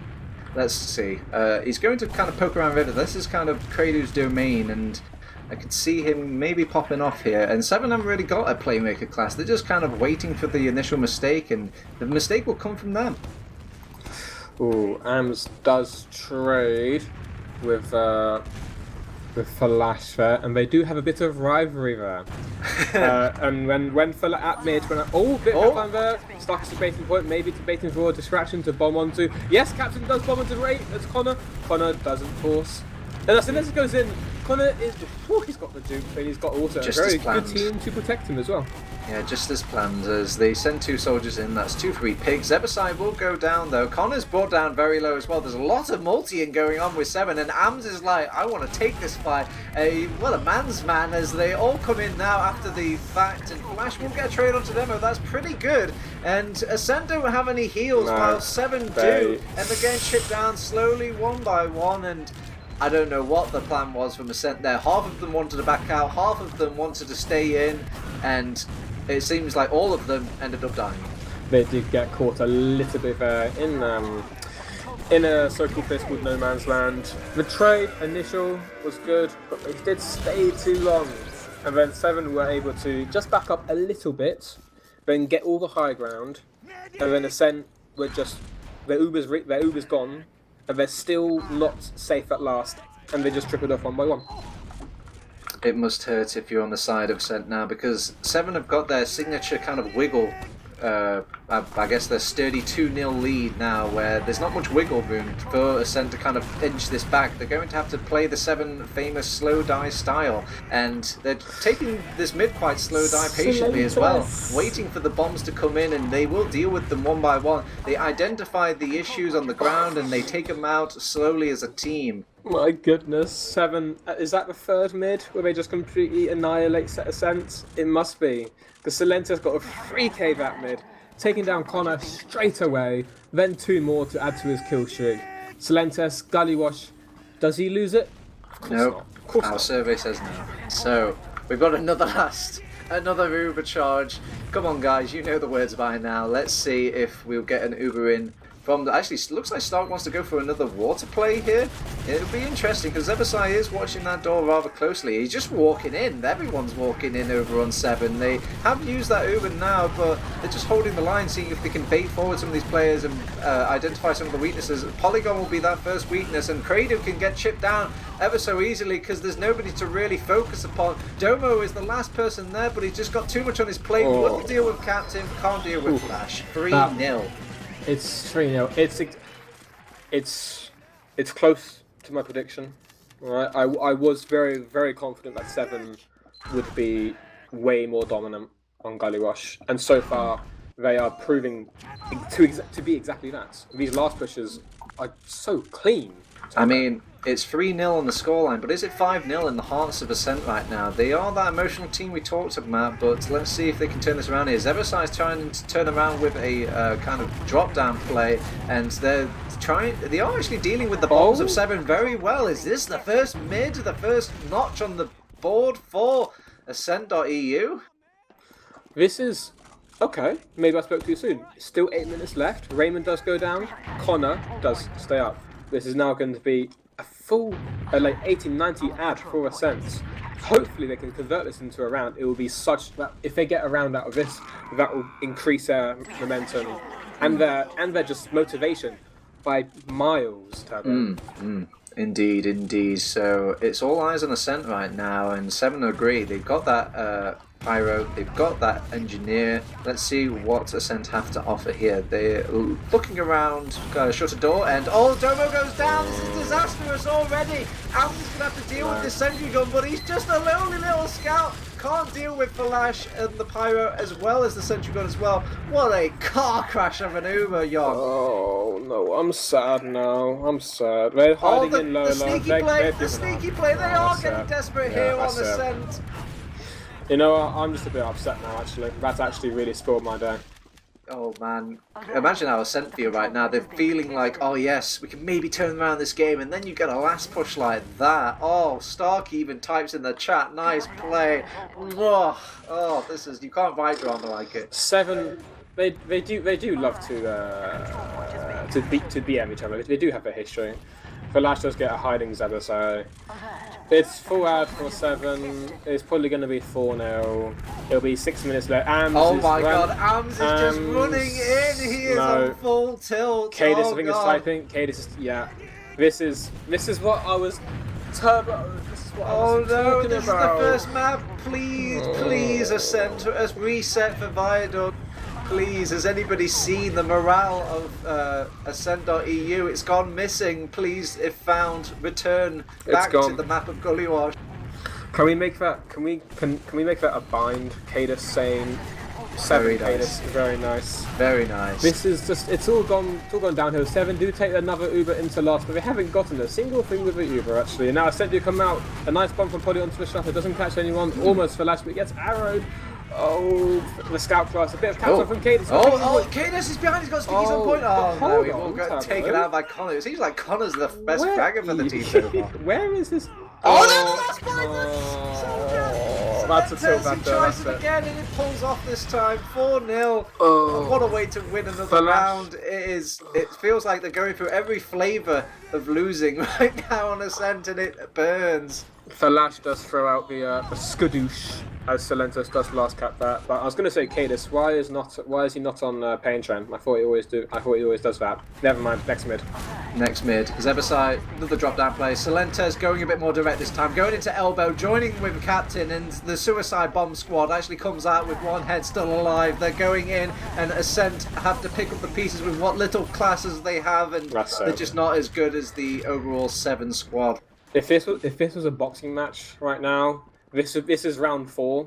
let's see. He's going to kind of poke around River. This is kind of Credu's domain, and I could see him maybe popping off here. And Se7en haven't really got a playmaker class. They're just kind of waiting for the initial mistake, and the mistake will come from them. Ooh, AMS does trade with Flash there, and they do have a bit of rivalry there. And when Flash at mid, bit of time there, Stark's debating point, maybe debating for a distraction to bomb onto. Yes, Captain does bomb onto Ray. That's Connor. Connor doesn't force. And as soon as it goes in, Connor is. He's got the dupe, but he's got also just a very good team to protect him as well. Yeah, just as planned. As they send two soldiers in, that's 2-3 pigs. Zebasai will go down though. Connor's brought down very low as well. There's a lot of multi-ing going on with Se7en, and AMS is like, I want to take this fight. A man's man, as they all come in now after the fact, and Flash will get a trade onto Demo. That's pretty good. And Ascent don't have any heals, while Se7en do, and they're getting chipped down slowly one by one. And I don't know what the plan was from Ascent there. Half of them wanted to back out, half of them wanted to stay in, and it seems like all of them ended up dying. They did get caught a little bit there in a so-called place called No Man's Land. The trade initial was good, but they did stay too long. And then Se7en were able to just back up a little bit, then get all the high ground, and then Ascent were just their Uber's gone. And they're still not safe at last, and they just tripled off one by one. It must hurt if you're on the side of Ascent now, because Se7en have got their signature kind of wiggle. I guess their sturdy 2-0 lead now, where there's not much wiggle room for Ascent to kind of inch this back. They're going to have to play the Se7en famous slow die style, and they're taking this mid quite slow die patiently as well, waiting for the bombs to come in, and they will deal with them one by one. They identify the issues on the ground, and they take them out slowly as a team. My goodness, Se7en, is that the third mid where they just completely annihilate Ascent? It must be. Because Salenta's got a 3k that mid, taking down Connor straight away, then two more to add to his kill streak. Salenta's Gullywash, does he lose it? Of course Nope. not. Of course Our not. survey says no. So, we've got another Uber charge. Come on guys, you know the words by now. Let's see if we'll get an Uber in from the... Actually, looks like Stark wants to go for another water play here. It'll be interesting, because Zebasai is watching that door rather closely. He's just walking in. Everyone's walking in over on Se7en. They have used that Uber now, but they're just holding the line, seeing if they can bait forward some of these players and identify some of the weaknesses. Polygon will be that first weakness, and Credu can get chipped down ever so easily because there's nobody to really focus upon. Domo is the last person there, but he's just got too much on his plate. Wouldn't deal with Captain, can't deal with Flash. 3-0. It's 3-0. It's close to my prediction. Right, I was very, very confident that Se7en would be way more dominant on Gullywash, and so far they are proving to be exactly that. These last pushes are so clean. I mean, it's 3-0 on the scoreline, but is it 5-0 in the hearts of Ascent right now? They are that emotional team we talked about, but let's see if they can turn this around here. Zebasai's trying to turn around with a kind of drop-down play, and they are actually dealing with the bombs of Se7en very well. Is this the first mid, the first notch on the board for Ascent.EU? This is Okay, maybe I spoke too soon. Still 8 minutes left. Raymond does go down. Connor does stay up. This is now going to be a full, like 80-90 ad for Ascent. Hopefully they can convert this into a round. It will be such that if they get a round out of this, that will increase their momentum and their just motivation by miles. Indeed. So it's all eyes on Ascent right now, and Se7en agree. They've got that pyro, they've got that engineer. Let's see what Ascent have to offer here. They're looking around, shut a door, and Domo goes down. This is disastrous already. Alvin's gonna have to deal with this sentry gun, but he's just a lonely little scout. Can't deal with Flash and the pyro as well as the sentry gun as well. What a car crash of an Uber, Yohn. Oh no, I'm sad now. I'm sad. They're hiding in Lola. The sneaky play. They are getting desperate here on Ascent. You know what? I'm just a bit upset now, actually. That's actually really spoiled my day. Oh man, imagine how Ascent feel right now. They're feeling like, oh yes, we can maybe turn around this game, and then you get a last push like that. Oh, Stark even types in the chat, nice play. Oh, this is, you can't write around like it. Se7en, they do love to BM each other. They do have a history. Flash does get a hiding Zebra, so it's full ad for Se7en. It's probably going to be 4-0. It'll be 6 minutes left. Oh my god, Ams is just running in. He is on full tilt. Cadis, I think, is typing. Cadis is, yeah. This is what I was turbo. This is what I was talking this about. Is the first map. Please, Ascent, as reset for Viaduct. Please, has anybody seen the morale of Ascent.EU? It's gone missing. Please, if found, return back to the map of Gullywash. Can we make that? Can we make that a bind? Cadis saying Se7en. Cadis, very nice. Very nice. This is just, it's all gone downhill. Se7en do take another Uber into last, but they haven't gotten a single thing with the Uber actually. And now Ascent do come out, a nice bomb from Polly onto the shot. It doesn't catch anyone. Almost Flash, but gets arrowed. Oh, the scout class, a bit of capture from Cadis. Cadis is behind, he's got stickies on point. Oh no, he won't get taken out by Connor. It seems like Connor's the best fragger for the team so far. Where is this? That's that's a tilt back there. He tries it again and it pulls off this time. 4-0. What a way to win another round. It feels like they're going through every flavour of losing right now on Ascent, and it burns. Flash does throw out the skadoosh as Salentos does last cap that. But I was going to say, Cadis, why is he not on Pain Trend? I thought he always does that. Never mind. Next mid. Zebasai, another drop down play. Salentos going a bit more direct this time, going into elbow, joining with Captain, and the Suicide Bomb Squad actually comes out with one head still alive. They're going in, and Ascent have to pick up the pieces with what little classes they have, and they're just not as good as the overall Se7en squad. If this was a boxing match right now, this is round 4.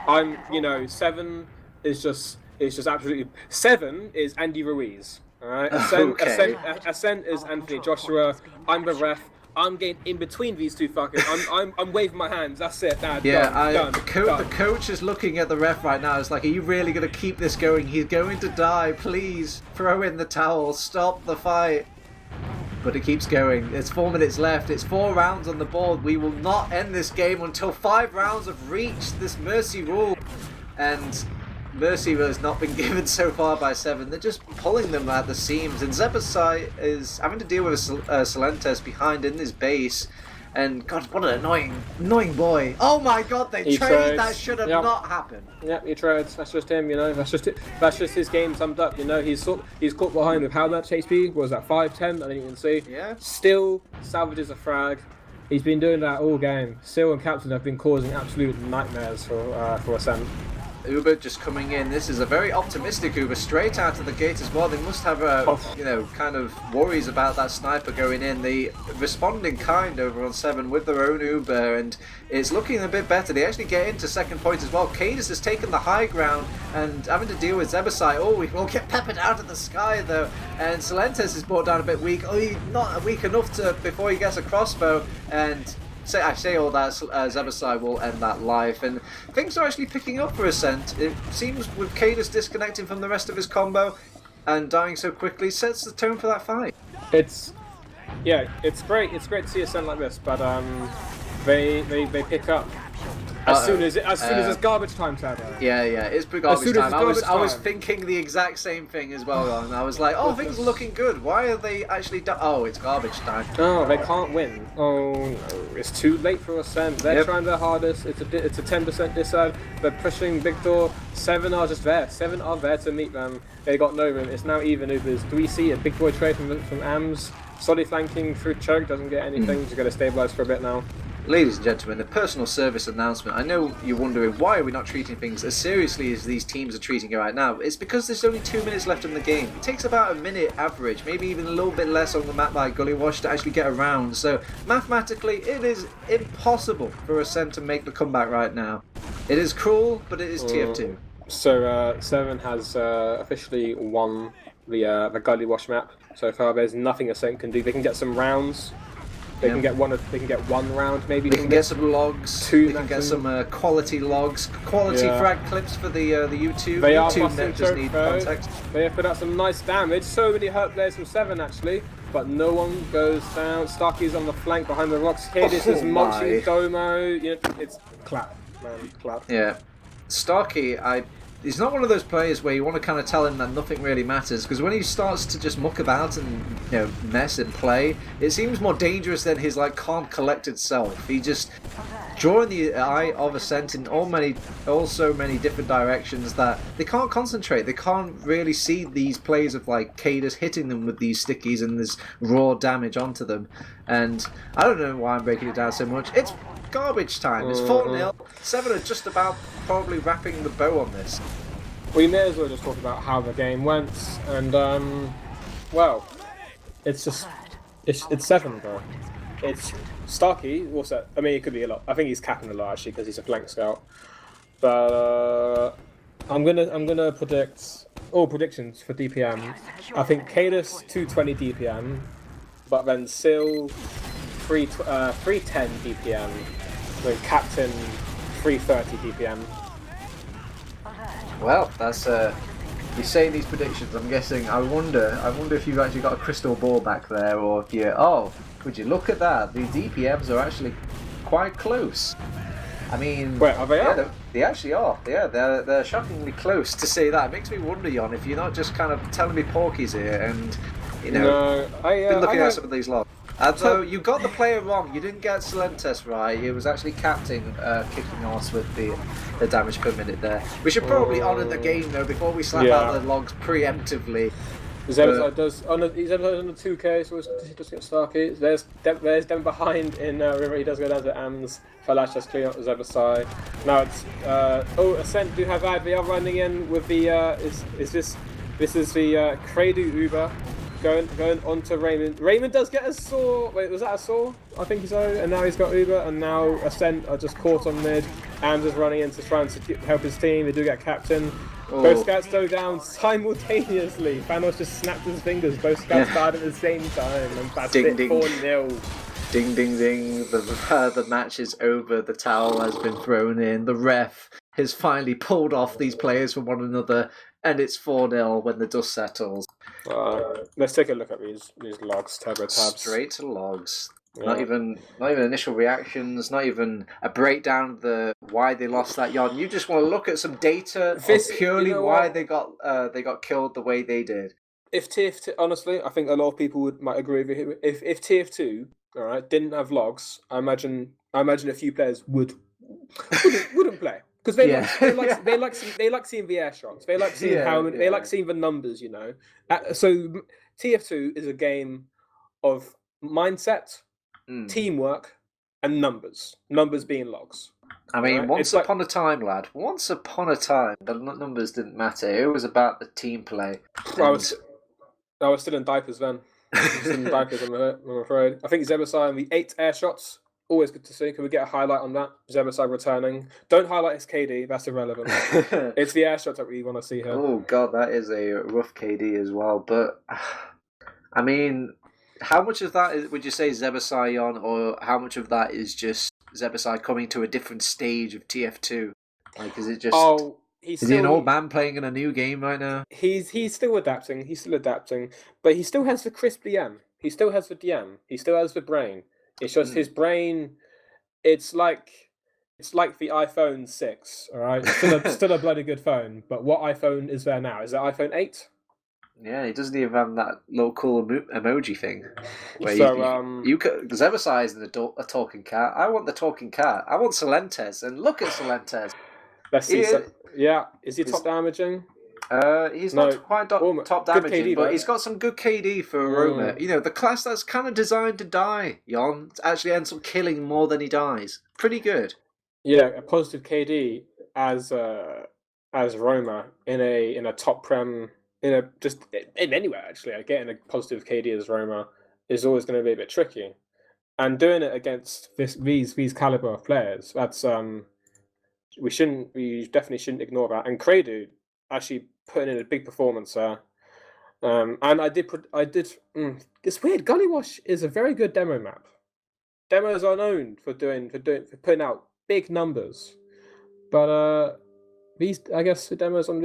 Se7en is just absolutely. Se7en is Andy Ruiz. All right. Ascent is Anthony Joshua. I'm the ref. I'm getting in between these two fuckers. I'm waving my hands. That's it. Done. The coach is looking at the ref right now. It's like, are you really going to keep this going? He's going to die. Please throw in the towel. Stop the fight. But it keeps going. It's 4 minutes left. It's 4 rounds on the board. We will not end this game until 5 rounds have reached this Mercy rule. And Mercy has not been given so far by Se7en. They're just pulling them at the seams. And Zebasai is having to deal with Salentos behind in his base. And God, what an annoying boy. Oh my God, they trade. That should have not happened. Yep, he trades. That's just him, That's just it. That's just his game summed up, He's caught behind with how much HP? What was that, 5-10? I think you can see. Yeah. Still salvages a frag. He's been doing that all game. Seal and Captain have been causing absolute nightmares for Ascent. Uber just coming in. This is a very optimistic Uber straight out of the gate as well. They must have kind of worries about that sniper going in. The responding kind over on Se7en with their own Uber, and it's looking a bit better. They actually get into second point as well. Cadis has taken the high ground and having to deal with Zebasai. Oh, we will get peppered out of the sky though. And Salentos is brought down a bit weak. Oh, he's not weak enough before he gets a crossbow, and I say all that, Zebasai will end that life, and things are actually picking up for Ascent. It seems with Cadis disconnecting from the rest of his combo and dying so quickly, sets the tone for that fight. It's great. It's great to see Ascent like this, but they pick up As soon as it's garbage time, Turbo. Yeah, it's garbage time. I was thinking the exact same thing as well, and I was like, oh, things are looking good. Why are they actually oh, it's garbage time. Oh, they can't win. Oh no, it's too late for Ascent. They're trying their hardest. It's a 10% disad. They're pushing big door. Se7en are just there. Se7en are there to meet them. They got no room. It's now even Ubers. Do we see a big boy trade from AMS? Solly flanking through choke, doesn't get anything. Just going to stabilize for a bit now. Ladies and gentlemen, a personal service announcement. I know you're wondering why are we not treating things as seriously as these teams are treating it right now. It's because there's only 2 minutes left in the game. It takes about a minute average, maybe even a little bit less on the map like Gullywash to actually get around. So mathematically, it is impossible for Ascent to make the comeback right now. It is cruel, but it is TF2. So Se7en has officially won the Gullywash map so far. There's nothing Ascent can do. They can get some rounds. They can get one. They can get 1 round, maybe. They can get some logs. 2. They can get some quality logs, quality frag clips for the YouTube. They are YouTube just need context. They have put out some nice damage. So many hurt players from Se7en actually, but no one goes down. Starkey's on the flank behind the rocks. Cadis is munching Domo. You know, it's clap, man, clap. Yeah, Starkey, he's not one of those players where you want to kind of tell him that nothing really matters, because when he starts to just muck about and mess and play, it seems more dangerous than his like calm, collected self. He just drawing the eye of Ascent in so many different directions that they can't concentrate. They can't really see these plays of like Cadis hitting them with these stickies and this raw damage onto them. And I don't know why I'm breaking it down so much. It's garbage time. It's 4-0. Se7en are just about probably wrapping the bow on this. We may as well just talk about how the game went, and well, it's Se7en, bro. It's Starkey. What's that? I mean, it could be a lot. I think he's capping a lot actually because he's a flank scout. But I'm gonna predict all predictions for DPM. I think Cadis 220 DPM, but then Sil 310 DPM, then Captain 330 DPM. Well, that's you say these predictions. I'm guessing. I wonder if you've actually got a crystal ball back there, or if you. Oh, would you look at that? The DPMs are actually quite close. I mean, wait, are they? Yeah, they actually are. Yeah, they're shockingly close. To say that, it makes me wonder, Yohn, if you're not just kind of telling me porkies here, and been looking at some of these logs. Although you got the player wrong, you didn't get Se7en right. It was actually Captain kicking ass with the damage per minute there. We should probably honour the game though before we slap out the logs preemptively. Se7en does on the 2K, so he does get Starkey. There's them behind in River. He does go down to AMS. Falash just clean up the Se7en. Now it's Ascent do have ad. They are running in with the this is the Credu Uber. Going on to Raymond. Raymond does get a saw. Wait, was that a saw? I think so. And now he's got Uber, and now Ascent are just caught on mid. AMS is running in to try and help his team. They do get Captain. Both scouts go down simultaneously. Thanos just snapped his fingers. Both scouts died at the same time, and that's it. 4-0. Ding ding ding. The match is over. The towel has been thrown in. The ref has finally pulled off these players from one another, and it's 4-0 when the dust settles. Let's take a look at these logs, TurboTabs. Straight to logs. Yeah. Not even initial reactions. Not even a breakdown of the why they lost that yard. You just want to look at some data of purely why they got killed the way they did. If TF2, honestly, I think a lot of people might agree with you. If TF2, all right, didn't have logs, I imagine a few players wouldn't play. Because they like seeing the air shots. They like seeing they like seeing the numbers. You know, so TF2 is a game of mindset, teamwork, and numbers. Numbers being logs. I mean, once upon a time, lad. Once upon a time, the numbers didn't matter. It was about the team play. I was still in diapers then. I'm afraid. I think Se7en the 8 air shots. Always good to see. Can we get a highlight on that? Se7en returning. Don't highlight his KD. That's irrelevant. It's the air shots that we want to see here. Oh god, that is a rough KD as well. But I mean, how much of that would you say Se7en, or how much of that is just Se7en coming to a different stage of TF2? Like, is it just? Is he an old man playing in a new game right now? He's still adapting. But he still has the crisp DM. He still has the DM. He still has the brain. It's just his brain. It's like It's like the iPhone 6, all right? Still a bloody good phone, but what iPhone is there now? Is it iPhone 8? Yeah, he doesn't even have that little cool emoji thing. Where So, you could, Zebasai is a talking cat. I want the talking cat. I want Solentes, and look at Solentes. let's see. Is he top damaging? He's not quite top damaging, KD, but he's got some good KD for Aroma. You know, the class that's kind of designed to die, Yohn, actually ends up killing more than he dies. Pretty good. Yeah, a positive KD as Roma in a top prem in anywhere actually. Getting a positive KD as Roma is always going to be a bit tricky, and doing it against these caliber of players, that's we definitely shouldn't ignore that. And Credu actually putting in a big performance there. And it's weird. Gullywash is a very good demo map. Demos are known for putting out big numbers, but these, I guess, the demos on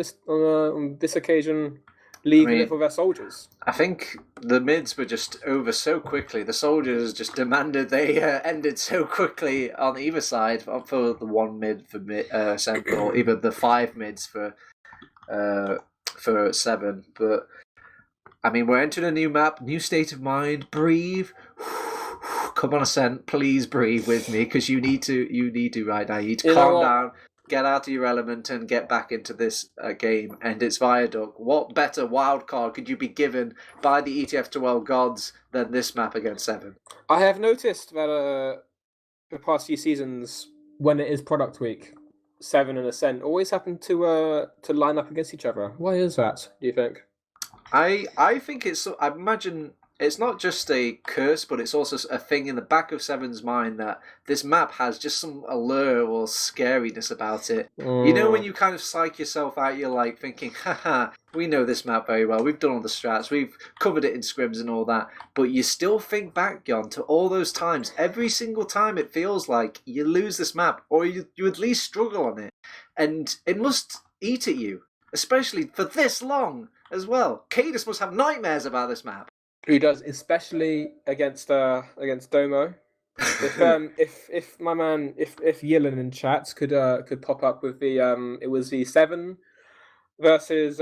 this occasion leave it for their soldiers. I think the mids were just over so quickly. The soldiers just demanded they ended so quickly on either side for the one mid for Seven, or even the 5 mids for Se7en. But I mean, we're entering a new map, new state of mind. Breathe. Come on, Ascent, please breathe with me, because you need to right now. You need to calm down, get out of your element, and get back into this game. And it's Viaduct. What better wildcard could you be given by the ETF2L gods than this map against Se7en? I have noticed that the past few seasons, when it is product week, Se7en and Ascent always happen to line up against each other. Why is that, do you think? I think I imagine it's not just a curse, but it's also a thing in the back of Se7en's mind that this map has just some allure or scariness about it. You know, when you kind of psych yourself out, you're like thinking, haha, we know this map very well, we've done all the strats, we've covered it in scrims and all that, but you still think back, Yohn, to all those times. Every single time it feels like you lose this map, or you at least struggle on it, and it must eat at you, especially for this long as well. Cadus must have nightmares about this map. He does, especially against Domo. If my man, if Yillen in chats could pop up with the it was the Se7en versus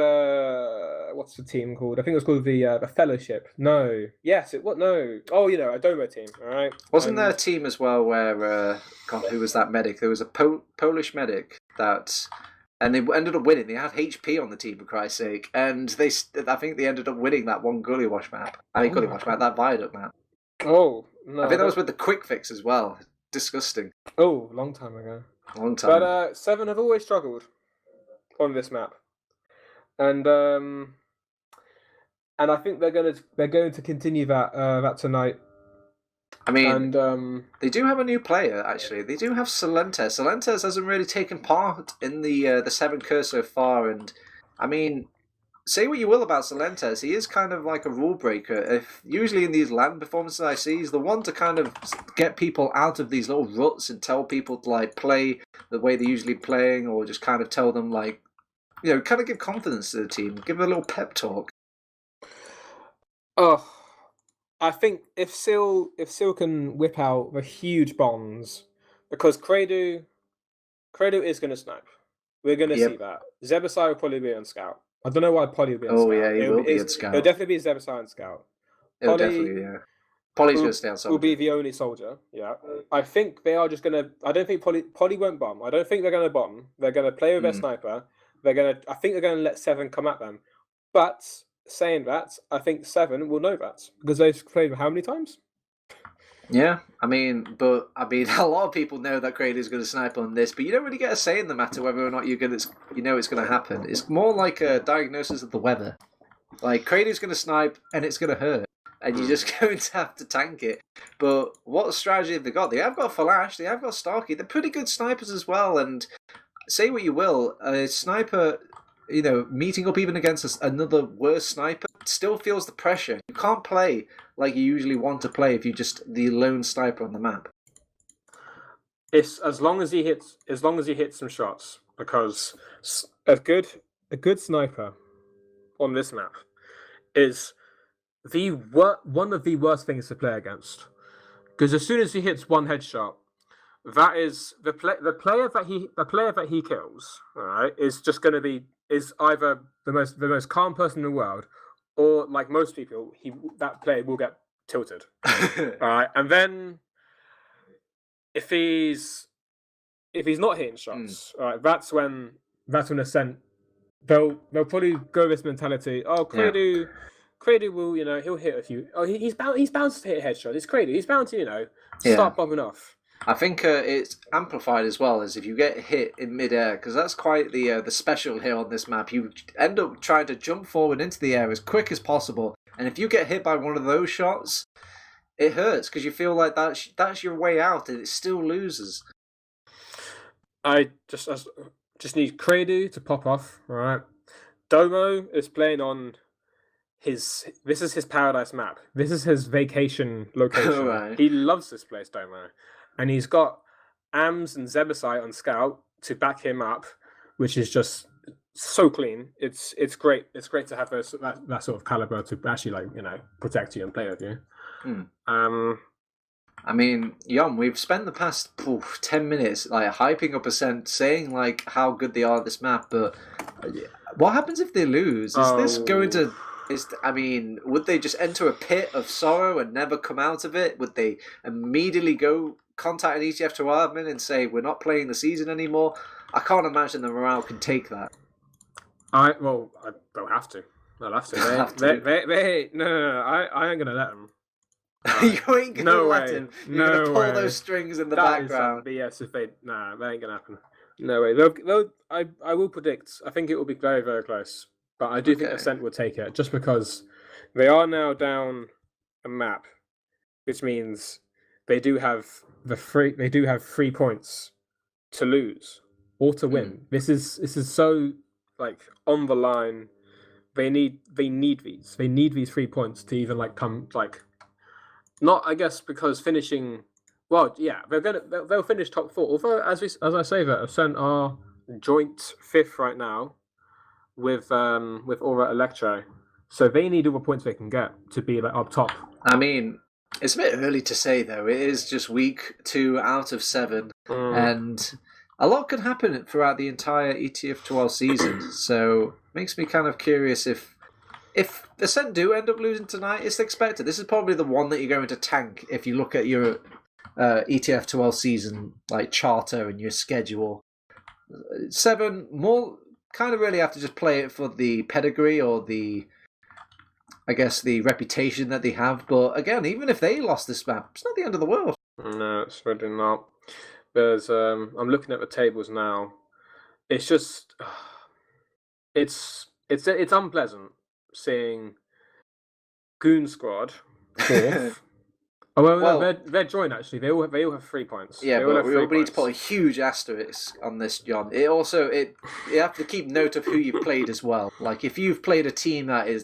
what's the team called? I think it was called the Fellowship. No, yes, it what no. Oh, you know, a Domo team. All right. Wasn't there a team as well where God, who was that medic? There was a Polish medic that. And they ended up winning. They had HP on the team, for Christ's sake. And I think they ended up winning that one Gullywash map. Gullywash map, that Viaduct map. Oh, no. I think that was with the quick fix as well. Disgusting. Oh, long time ago. Long time. But Se7en have always struggled on this map. And I think they're going to continue that tonight. I mean, they do have a new player, actually. They do have Solentes. Solentes hasn't really taken part in the Se7en curse so far, and I mean, say what you will about Solentes, he is kind of like a rule breaker. Usually in these LAN performances I see, he's the one to kind of get people out of these little ruts and tell people to like play the way they're usually playing, or just kind of tell them like, you know, kind of give confidence to the team, give them a little pep talk. Oh. I think if Sil can whip out the huge bombs, because Credu is going to snipe. We're going to see that. Zebasai will probably be on scout. I don't know why Polly will be on scout. Oh yeah, he will be on scout. It'll definitely be Zebasai on scout. It'll definitely, yeah. Polly's going to stay on soldier. Will be the only soldier, yeah. I think they are just going to... I don't think Polly won't bomb. I don't think they're going to bomb. They're going to play with their sniper. I think they're going to let Se7en come at them. But... saying that, I think Se7en will know that because they've played how many times? Yeah, I mean, a lot of people know that Credu is going to snipe on this, but you don't really get a say in the matter whether or not it's going to happen. It's more like a diagnosis of the weather. Like Credu's going to snipe and it's going to hurt, and you're just going to have to tank it. But what strategy have they got? They have got Flash, they have got Starkey. They're pretty good snipers as well. And say what you will, a sniper, you know, meeting up even against another worse sniper still feels the pressure. You can't play like you usually want to play if you're just the lone sniper on the map. It's as long as he hits some shots, because a good sniper on this map is one of the worst things to play against. Because as soon as he hits one headshot, that is the player that he kills. All right, is just going to be either the most calm person in the world, or like most people, that player will get tilted. All right, and then if he's not hitting shots, all right, that's when Ascent they'll probably go this mentality. Oh, Credo will, he'll hit a few. Oh, he's bound to hit a headshot. It's Credo. He's bound to, start bombing off. I think it's amplified as well as if you get hit in midair, because that's quite the special here on this map. You end up trying to jump forward into the air as quick as possible, and if you get hit by one of those shots, it hurts because you feel like that's your way out, and it still loses. I just need Credo to pop off, right? Domo is playing on this is his paradise map. This is his vacation location. Right. He loves this place, Domo. And he's got AMS and Zebasai on scout to back him up, which is just so clean. It's great. It's great to have that sort of caliber to actually protect you and play with you. I mean, Yohn, we've spent the past 10 minutes hyping up Ascent, saying how good they are at this map, but what happens if they lose? Is this going to... would they just enter a pit of sorrow and never come out of it? Would they immediately go contact an ETF2L admin and say, we're not playing the season anymore? I can't imagine the morale can take that. They'll have to. They'll have to. No, I ain't going to let them. You ain't going to let him. You're going to pull those strings in the background. BS if that ain't going to happen. No way. I will predict. I think it will be very, very close. But I do think Ascent will take it, just because they are now down a map, which means they do have 3 points to lose or to win. This is so on the line. They need these. They need these 3 points to even come not, I guess, because finishing. Well, yeah, they'll finish top 4. Although as I say that Ascent are joint 5th right now with Aura Electro, so they need all the points they can get to be up top. I mean, it's a bit early to say though. It is just week 2 out of 7, and a lot could happen throughout the entire ETF2L season. So makes me kind of curious if Ascent do end up losing tonight. It's expected. This is probably the one that you're going to tank if you look at your ETF2L season charter and your schedule. 7 more. Kind of really have to just play it for the pedigree or the reputation that they have. But again, even if they lost this map, it's not the end of the world. No, it's really not. There's I'm looking at the tables now. It's just it's unpleasant seeing Goon Squad 4th. Well, they're joined actually. They all have 3 points. Yeah, but we need to put a huge asterisk on this, Yohn. You have to keep note of who you've played as well. If you've played a team that is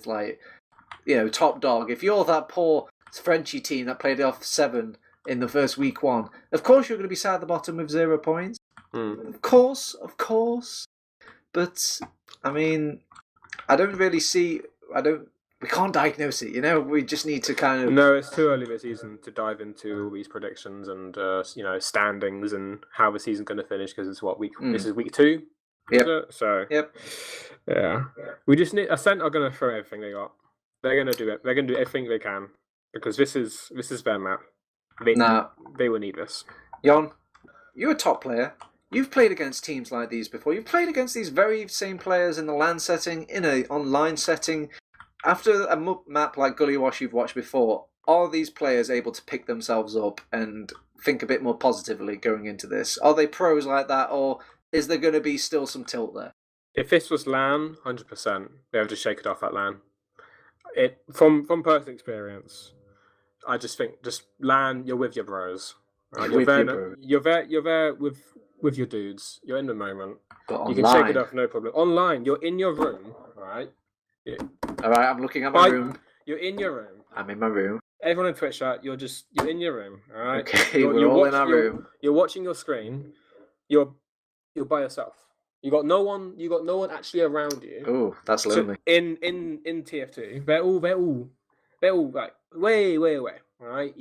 top dog, if you're that poor Frenchy team that played off 7 in the first week 1, of course you're going to be sat at the bottom with 0 points. Of course. But I mean, I don't really see. We can't diagnose it, We just need to kind of... No, it's too early this season to dive into all these predictions and, standings and how the season's going to finish, because it's this is week 2? Yep. So, yep. Yeah. We just need... Ascent are going to throw everything they got. They're going to do it. They're going to do everything they can, because this is their map. They will need this. Yohn, you're a top player. You've played against teams like these before. You've played against these very same players in the LAN setting, in an online setting. After a map like Gullywash you've watched before, are these players able to pick themselves up and think a bit more positively going into this? Are they pros like that, or is there going to be still some tilt there? If this was LAN, 100%, they would just shake it off at LAN. From personal experience, I just think LAN, you're with your bros. Right? You're there with your dudes. You're in the moment. But you can shake it off, no problem. Online, you're in your room, right? Yeah. All right, I'm looking at my room. You're in your room. I'm in my room. Everyone in Twitch chat, you're in your room. All right. Okay, we're all in our room. You're watching your screen. You're by yourself. You got no one actually around you. Oh, that's lonely. So in TF2, they're all way away. All right,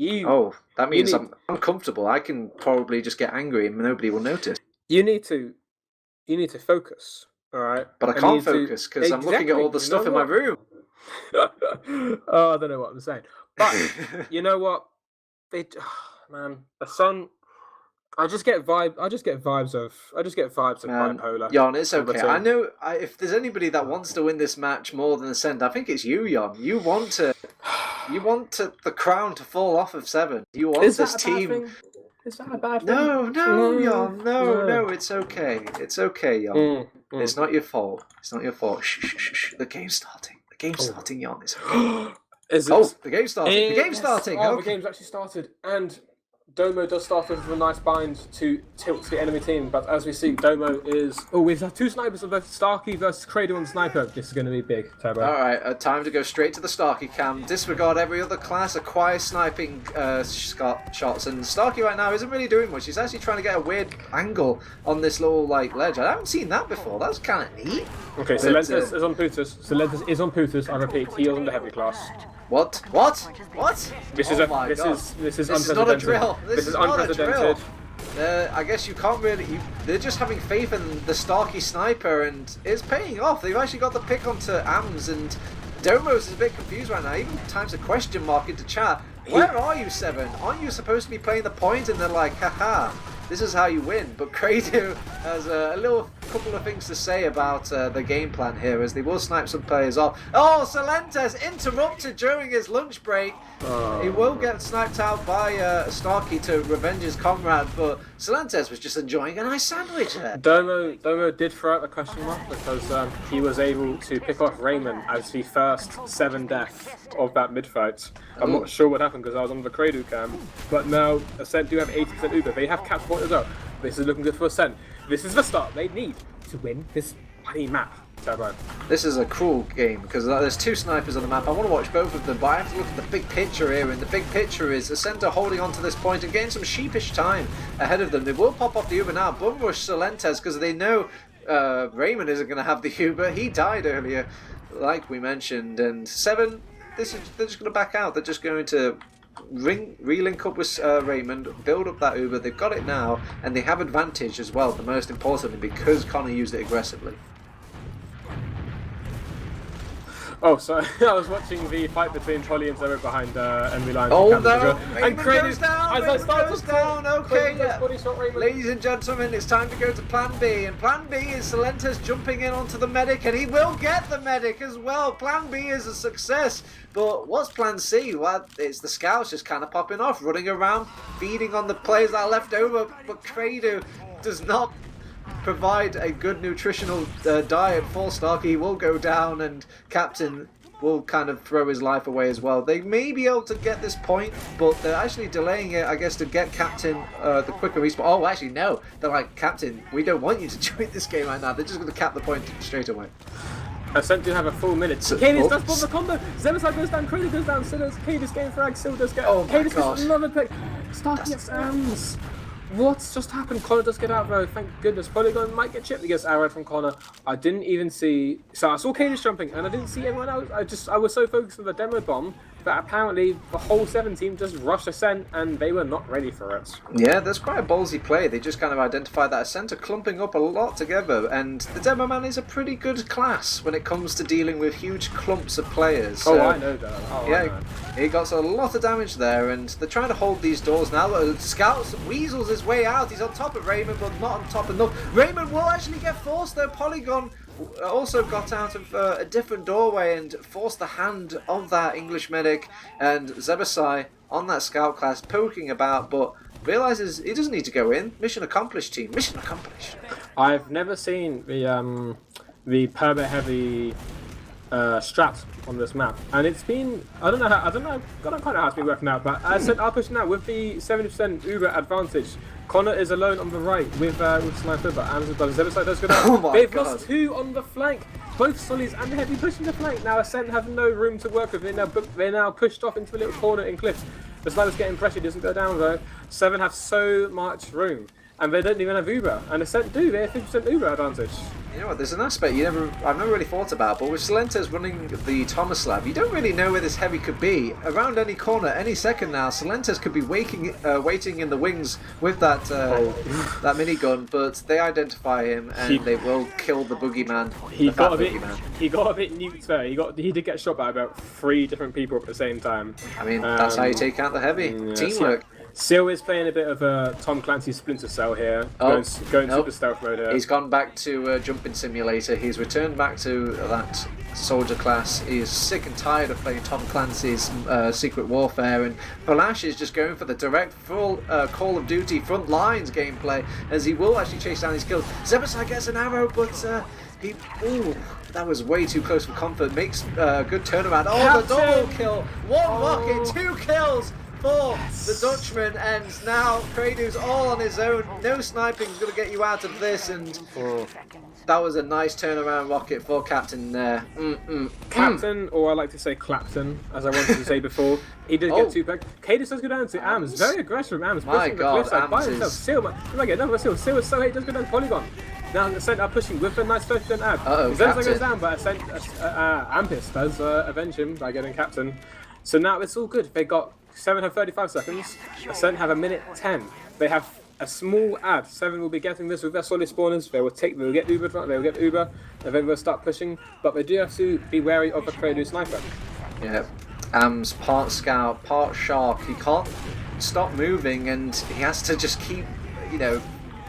that means I'm comfortable. I can probably just get angry and nobody will notice. You need to focus. All right, but I can't focus because I'm looking at all the stuff in my room. Oh, I don't know what I'm saying. But you know what? Man, the sun. I just get vibes of bipolar. Yohn, it's okay. I know if there's anybody that wants to win this match more than Ascent, I think it's you, Yohn. You want the crown to fall off of Se7en. You want this team. Is that a bad thing? No, Yohn. No. It's okay. It's okay, Yohn. It's not your fault. It's not your fault. Shh. The game's starting. The game's starting, Yohn. It's okay. The game's starting. The game's starting. The game's actually started, and Domo does start off with a nice bind to tilt the enemy team, but as we see, Domo is... Oh, we've had two snipers of both Starkey versus Cradle and Sniper. This is going to be big, Turbo. Alright, time to go straight to the Starkey cam. Disregard every other class, acquire sniping shots, and Starkey right now isn't really doing much. He's actually trying to get a weird angle on this little ledge. I haven't seen that before. That's kind of neat. Okay, so Lentis is on Putus. I repeat, he is on the heavy class. What? This is unprecedented. Not a drill. This is unprecedented. I guess you can't really... they're just having faith in the Starkey sniper, and it's paying off. They've actually got the pick onto AMS, and Domos is a bit confused right now. Even times a question mark into chat. Where are you, Se7en? Aren't you supposed to be playing the point? And they're like, haha, this is how you win. But Crado has a couple of things to say about the game plan here, as they will snipe some players off. Oh, Se7en interrupted during his lunch break. He will get sniped out by Starkey to revenge his comrade, but Se7en was just enjoying a nice sandwich there. Domo did throw out the question mark because he was able to pick off Raymond as the first 7 death of that mid-fight. I'm not sure what happened because I was on the Crado cam, but now Ascent do have 80% Uber. They have catch point as well. This is looking good for Ascent. This is the start they need to win this bloody map. This is a cruel game because there's 2 snipers on the map. I want to watch both of them, but I have to look at the big picture here, and the big picture is Ascent holding on to this point and getting some sheepish time ahead of them. They will pop off the Uber now, bum rush Se7en because they know Raymond isn't going to have the Uber. He died earlier, like we mentioned, and Se7en, they're just going to back out. They're just going to re-link up with Raymond, build up that Uber. They've got it now, and they have advantage as well, the most importantly, because Connor used it aggressively. Oh, sorry. I was watching the fight between Trolly and Se7en behind enemy lines. Oh no! Raymond goes down! Okay, yeah. Ladies and gentlemen, it's time to go to Plan B. And Plan B is Se7en jumping in onto the medic, and he will get the medic as well. Plan B is a success. But what's Plan C? Well, it's the scouts just kind of popping off, running around, feeding on the players that are left over. But Crado does not provide a good nutritional diet for Starkey. He will go down, and Captain will kind of throw his life away as well. They may be able to get this point, but they're actually delaying it, I guess, to get Captain the quicker respawn. Oh, actually, no. They're like, Captain, we don't want you to join this game right now. They're just going to cap the point straight away. Ascent do have a full minute. Cadis does bomb the combo. Zemisai goes down, Crado goes down, so does Cadis getting frag, so does get. Oh my Cadis gosh. gets another pick. Starkey gets AMS. What's just happened? Connor does get out though, thank goodness. Polygon might get chipped against arrowed from Connor. I didn't even see... So I saw Cadis jumping and I didn't see anyone else. I was so focused on the demo bomb that apparently the whole Se7en team just rushed Ascent and they were not ready for it. Yeah, that's quite a ballsy play. They just kind of identified that Ascent are clumping up a lot together, and the Demo Man is a pretty good class when it comes to dealing with huge clumps of players. So, I know that. Yeah, he got a lot of damage there, and they're trying to hold these doors now. Scouts weasels his way out. He's on top of Raymond, but not on top enough. Raymond will actually get forced though. Polygon also got out of a different doorway and forced the hand of that English medic, and Zebasai on that scout class poking about, but realizes he doesn't need to go in. Mission accomplished, team. Mission accomplished. I've never seen the permit heavy strat on this map, and it's been I don't know quite know how it's been working out, but I said I'll push now with the 70% Uber advantage. Connor is alone on the right with Sniper, but Zebasai does go down. They've lost 2 on the flank, both Sollies and the Heavy pushing the flank. Now Ascent have no room to work with. They're now pushed off into a little corner in Cliff. The Sniper's getting pressure, doesn't go down though. Se7en have so much room, and they don't even have Uber, and Ascent do. They have 50% Uber advantage. You know what, there's an aspect I've never really thought about, but with Salenta's running the Thomas Lab, you don't really know where this heavy could be. Around any corner, any second now, Salenta's could be waiting in the wings with that minigun, but they identify him and they will kill the boogeyman. He got a bit nuked there. He did get shot by about 3 different people at the same time. I mean, that's how you take out the heavy. Teamwork. Seal is playing a bit of a Tom Clancy Splinter Cell here, going super stealth mode here. He's gone back to Jumping Simulator. He's returned back to that soldier class. He is sick and tired of playing Tom Clancy's Secret Warfare, and Flash is just going for the direct full Call of Duty front lines gameplay, as he will actually chase down his kills. Zebasai gets an arrow, but that was way too close for comfort. Makes good turnaround. Oh, the double kill! 1 rocket, 2 kills! For the Dutchman, and now Kradu's all on his own. No sniping is going to get you out of this, and that was a nice turnaround rocket for Captain there. Captain, or I like to say Clapton, as I wanted to say before. He did get 2 back. Cadus does go down to Ams. Very aggressive from Ams. My God, by himself. Seal, might get another Seal. Seal was so hate, does go down to Polygon. Now Ascent are pushing with a nice 30% ad. Zebasai goes down, but Ascent, Ampis does avenge him by getting Captain. So now it's all good. They got 7 have 35 seconds. Ascent have 1:10. They have a small ad. 7 will be getting this with their solid spawners. They will get Uber, and then they'll start pushing. But they do have to be wary of a Kradu sniper. Yeah, Am's part scout, part shark. He can't stop moving, and he has to just keep,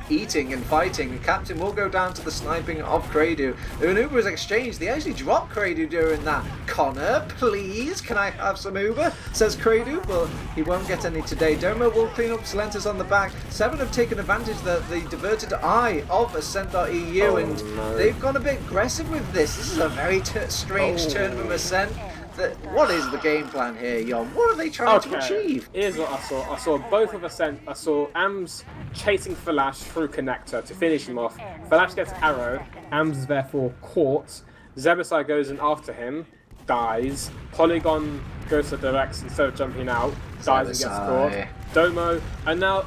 eating and fighting. The Captain will go down to the sniping of Kradu. An Uber is exchanged. They actually dropped Kradu during that. Connor, please, can I have some Uber? Says Kradu, but he won't get any today. Domo will clean up Salentas on the back. 7 have taken advantage that the diverted eye of Ascent.EU, and they've gone a bit aggressive with this. This is a very strange turn from Ascent. What is the game plan here, Yohn? What are they trying to achieve? Here's what I saw. I saw both of Ascent. I saw Ams chasing Flash through connector to finish him off. Flash gets arrow. Ams is therefore caught. Zebasai goes in after him, dies. Polygon goes to directs instead of jumping out, dies and gets caught. Domo, and now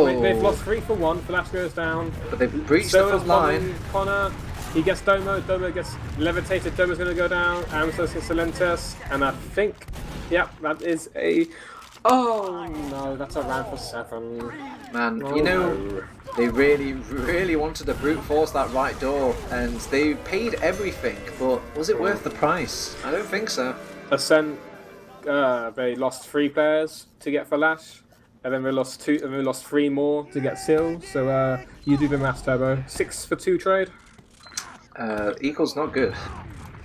they've lost 3 for 1. Flash goes down. But they've breached the front line. Connor. He gets Domo gets levitated, Domo's going to go down, Amsos gets Salentes, and I think, that is a... Oh no, that's a round for 7. Man, they really, really wanted to brute force that right door, and they paid everything, but was it worth the price? I don't think so. Ascent, they lost 3 players to get Flash, and then they lost 3 more to get Seal, so you do the maths, Turbo. 6 for 2 trade. Equals not good.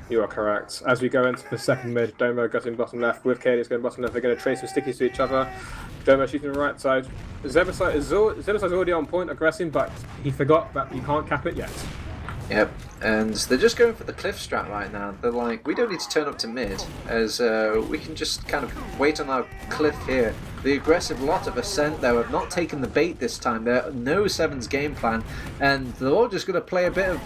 You are correct. As we go into the second mid, Domo got in bottom left with Cadis going bottom left. They're going to trace with stickies to each other. Domo shooting the right side. Zebasai's already on point, aggressing, but he forgot that you can't cap it yet. Yep, and they're just going for the cliff strat right now. They're like, we don't need to turn up to mid, as we can just kind of wait on our cliff here. The aggressive lot of Ascent, though, have not taken the bait this time. There no 7's game plan, and they're all just going to play a bit of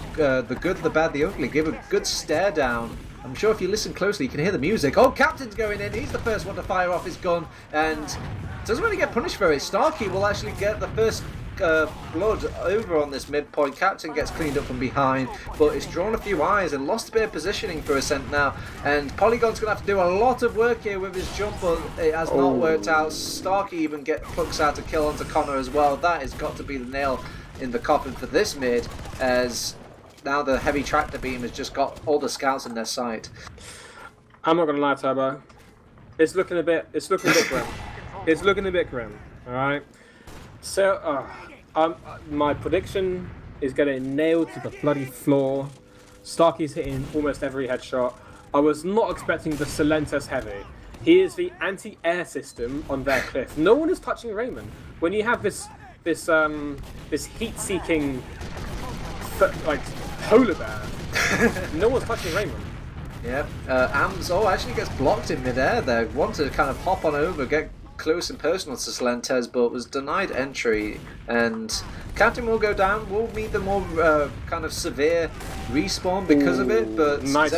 the good, the bad, the ugly, give a good stare down. I'm sure if you listen closely, you can hear the music. Oh, Captain's going in. He's the first one to fire off his gun, and doesn't really get punished for it. Starkey will actually get the first blood over on this midpoint. Captain gets cleaned up from behind, but it's drawn a few eyes and lost a bit of positioning for Ascent now, and Polygon's going to have to do a lot of work here with his jump, but it has not worked out. Starkey even plucks out a kill onto Connor as well. That has got to be the nail in the coffin for this mid, as now the heavy tractor beam has just got all the scouts in their sight. I'm not going to lie, Turbo. It's looking a bit grim. It's looking a bit grim, alright? So, my prediction is getting nailed to the bloody floor. Starkey's hitting almost every headshot. I was not expecting the Salentes heavy. He is the anti-air system on their cliff. No one is touching Raymond. When you have this heat-seeking, polar bear, no one's touching Raymond. Yep. Ams actually gets blocked in midair there. Wanted to kind of hop on over, get close and personal to Salentes, but was denied entry, and Captain will go down. Will meet the more kind of severe respawn because of it, but nice.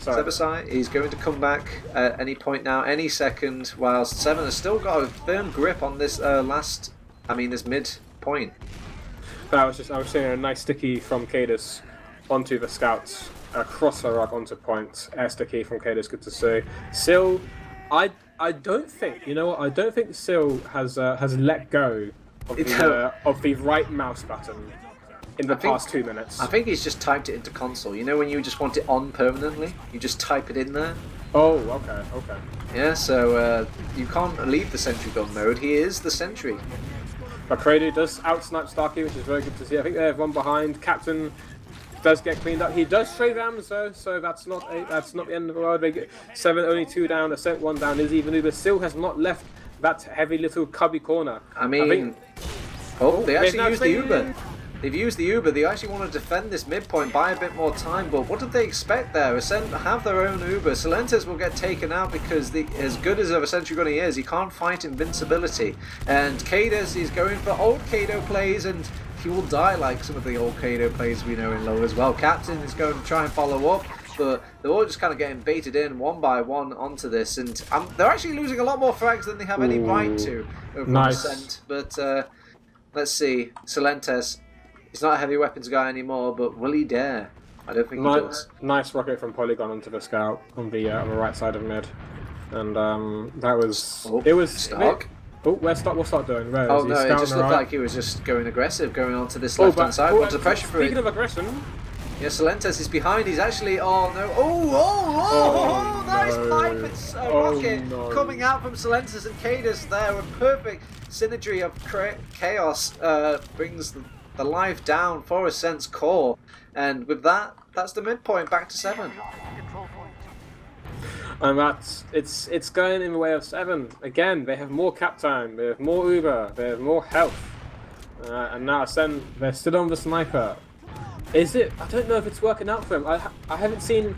Zebasai is going to come back at any point now, any second, whilst 7 has still got a firm grip on this this mid point. I was seeing a nice sticky from Cadus onto the scouts, across the rug onto point. Esther key from Kado is good to see. Sil, I don't think, you know what, I don't think Sil has let go of the right mouse button in the past 2 minutes. I think he's just typed it into console. You know when you just want it on permanently? You just type it in there. Oh, okay. Yeah, so you can't leave the sentry gun mode. He is the sentry. But Kradu does out-snipe Starkey, which is very good to see. I think they have one behind. Captain does get cleaned up. He does trade rams though, so that's not the end of the world. They get 7, only 2 down. Ascent 1 down. Is even Uber still has not left that heavy little cubby corner. They actually used the Uber. They've used the Uber. They actually want to defend this midpoint, buy a bit more time, but what did they expect there? Ascent have their own Uber. Silentes will get taken out because as good as a sentry gun he is, he can't fight invincibility. And Kades is going for old Kado plays, and he will die like some of the old Kado plays we know in low as well. Captain is going to try and follow up, but they're all just kind of getting baited in one by one onto this, and they're actually losing a lot more frags than they have any right to over Ascent. But let's see, Silentes. He's not a heavy weapons guy anymore, but will he dare? I don't think he does. Nice rocket from Polygon onto the scout on the right side of mid, and that was it was Stark. What's Stark doing? Where is he? No, it just looked like he was just going aggressive, going onto this left hand side. Wants to pressure for it. Speaking of aggression, yeah, Silentes is behind. He's actually nice pipe rocket coming out from Silentes and Cadus there. A perfect synergy of chaos brings the life down for Ascent's core, and with that, that's the midpoint back to 7. And it's going in the way of 7 again. They have more cap time, they have more Uber, they have more health, and now Ascent, they're still on the sniper. Is it? I don't know if it's working out for him. I haven't seen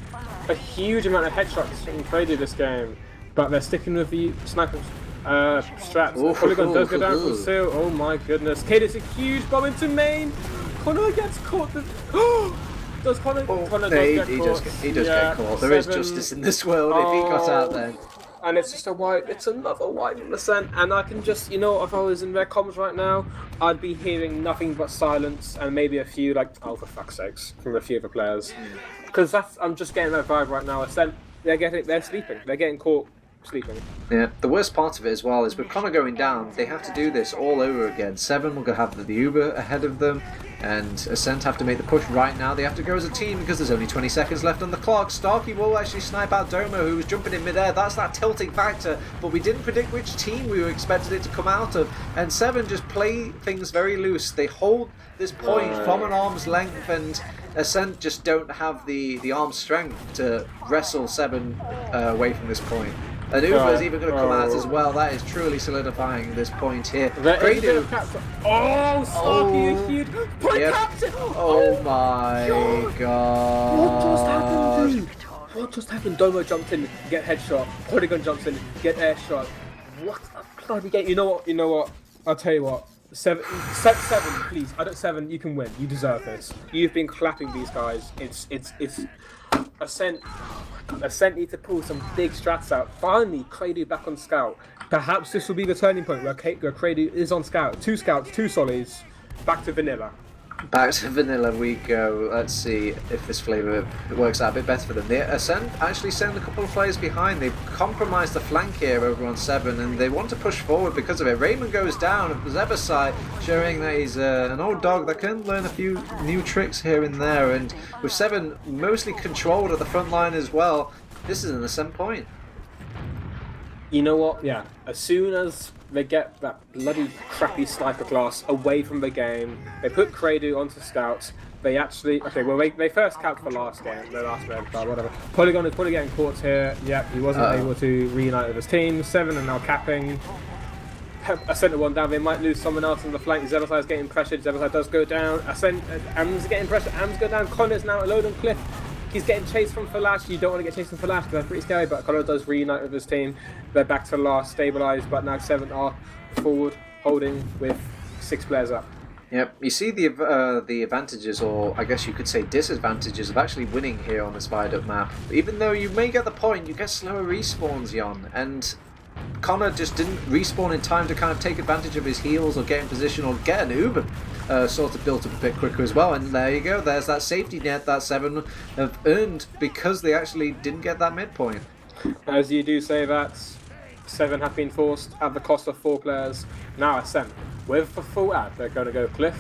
a huge amount of headshots from Brady this game, but they're sticking with the sniper strats. Polygon does go down from Seal. Oh my goodness. Cadis a huge bomb into main. Connor gets caught. Does Connor? Connor does get caught. He does get caught. There is justice in this world if he got out then. And it's just it's another white from Ascent, and I can just, if I was in their comms right now, I'd be hearing nothing but silence and maybe a few oh for fuck's sakes from a few of the players, because I'm just getting that vibe right now. Ascent, they're sleeping, they're getting caught sleeping. Yeah, the worst part of it as well is with Connor going down, they have to do this all over again. 7 will have the Uber ahead of them, and Ascent have to make the push right now. They have to go as a team because there's only 20 seconds left on the clock. Starkey will actually snipe out Domo, who was jumping in midair. That's that tilting factor, but we didn't predict which team we were expected it to come out of, and 7 just play things very loose. They hold this point from an arm's length, and Ascent just don't have the arm strength to wrestle 7 away from this point. And Uber is even going to come out as well. That is truly solidifying this point here. Starkey, a huge captain! Oh my god! What just happened, dude? What just happened? Domo jumped in, get headshot. Polygon jumps in, get air shot. What a bloody game! You know what? I'll tell you what. 7, please. I don't 7. You can win. You deserve this. You've been clapping these guys. It's Ascent. Ascent need to pull some big strats out. Finally, Kradu back on scout. Perhaps this will be the turning point where Kradu is on scout. 2 scouts, 2 solis. Back to vanilla. Back to vanilla we go. Let's see if this flavour works out a bit better for them. They Ascent actually send a couple of players behind. They've compromised the flank here over on 7, and they want to push forward because of it. Raymond goes down at the Zebra side, showing that he's an old dog that can learn a few new tricks here and there. And with 7 mostly controlled at the front line as well, this is an Ascent point. You know what? Yeah. As soon as they get that bloody crappy sniper class away from the game, they put Kradu onto scouts. They actually they first capped the last game, the last red card, whatever. Polygon is probably getting caught here. Yep, he wasn't able to reunite with his team. 7 are now capping. Ascent 1 down. They might lose someone else on the flank. Zebasai is getting pressured. Zebasai does go down. Ascent, Am's getting pressured. Am's go down. Connor's now alone on Cliff. He's getting chased from Falash. You don't want to get chased from Falash because that's pretty scary, but Connor does reunite with his team. They're back to last, stabilised, but now 7 are forward, holding with 6 players up. Yep, you see the advantages, or I guess you could say disadvantages, of actually winning here on this fired up map. Even though you may get the point, you get slower respawns, Yohn, and Connor just didn't respawn in time to kind of take advantage of his heals or get in position or get an Uber. sort of built up a bit quicker as well. And there you go. There's that safety net that Se7en have earned because they actually didn't get that midpoint. As you do say that, Se7en have been forced at the cost of 4 players. Now Ascent, with the full ad, they're going to go Cliff.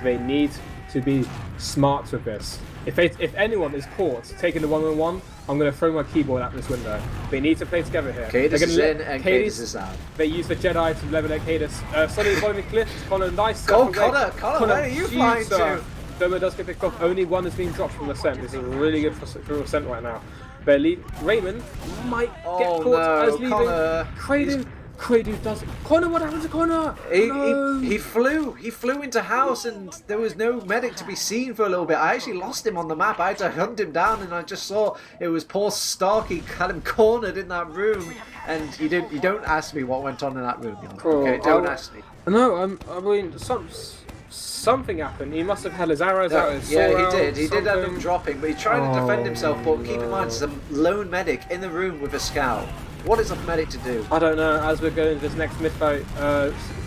They need to be smart with this. If anyone is caught taking the 1-on-1, I'm going to throw my keyboard out this window. They need to play together here. Cadis is in and Cadis is out. They use the Jedi to level at Cadis. Sonny following Cliff. Connor, nice. Go, Connor, where are you flying to? Domo does get picked off. Only one has been dropped from Ascent. This is really good for Ascent right now. Raymond might get caught as leaving. Cradu does it. Connor, what happened to Connor? He flew into house and there was no medic to be seen for a little bit. I actually lost him on the map. I had to hunt him down and I just saw it was poor Starkey had him cornered in that room. And you don't ask me what went on in that room. Okay, don't ask me. No, I mean something happened. He must have had his arrows out. His sword he did. He did end up dropping, but he tried to defend himself. But keep in mind, there's a lone medic in the room with a scout. What is a medic to do? I don't know. As we're going to this next mid fight,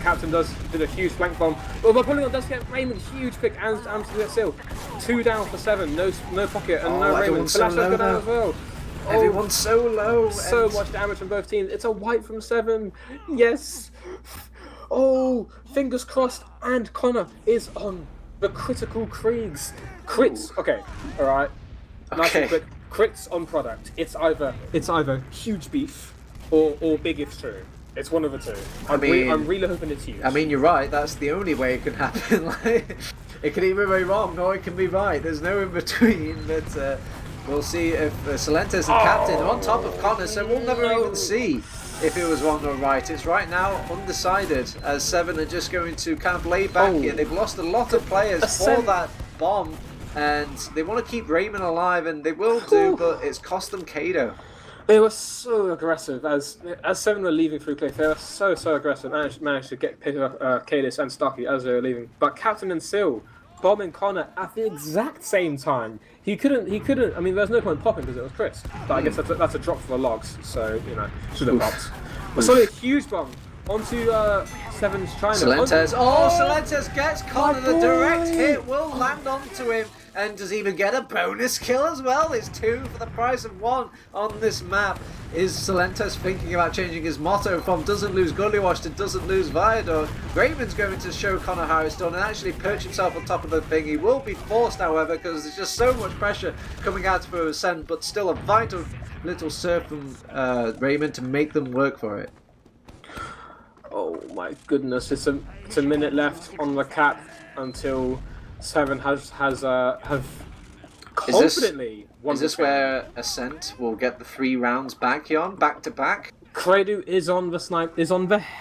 Captain did a huge flank bomb. Well, but Bullion does get Raymond huge pick and to get still. 2 down for Se7en. No pocket and no Raymond. Flash does go down as well. Everyone's so low. So much damage from both teams. It's a wipe from Se7en. Yes. Oh, fingers crossed. And Connor is on the critical crits. Okay, all right. Nice and quick. Crits on product. It's either huge beef or big if true. It's one of the two. I'm really hoping it's huge. I mean, you're right. That's the only way it can happen. It can either be wrong or it can be right. There's no in between. But we'll see if Se7en and Captain are on top of Connor, so we'll never even see if it was wrong or right. It's right now undecided as Se7en are just going to kind of lay back here. They've lost a lot of players for that bomb. And they want to keep Raymond alive, and they will do, but it's cost them Kado. They were so aggressive as Se7en were leaving through Cliff. They were so aggressive. Managed to get pick up Cadis and Starkey as they were leaving. But Captain and Sil bombing Connor at the exact same time. He couldn't. I mean, there's no point popping because it was Chris. But I guess that's a drop for the logs. So should have popped. But suddenly a huge bomb onto Se7en's China. Se7en gets Connor. The direct hit will land onto him. And does even get a bonus kill as well. It's 2 for the price of 1 on this map. Is Se7en thinking about changing his motto from doesn't lose Gullywash to doesn't lose Viaduct? Raymond's going to show Connor how it's done and actually perch himself on top of the thing. He will be forced, however, because there's just so much pressure coming out for Ascent, but still a vital little serve from Raymond to make them work for it. Oh my goodness, it's a minute left on the cap until Se7en have confidently won. Is this where Ascent will get the 3 rounds back, Yohn, back to back? Cradu is on the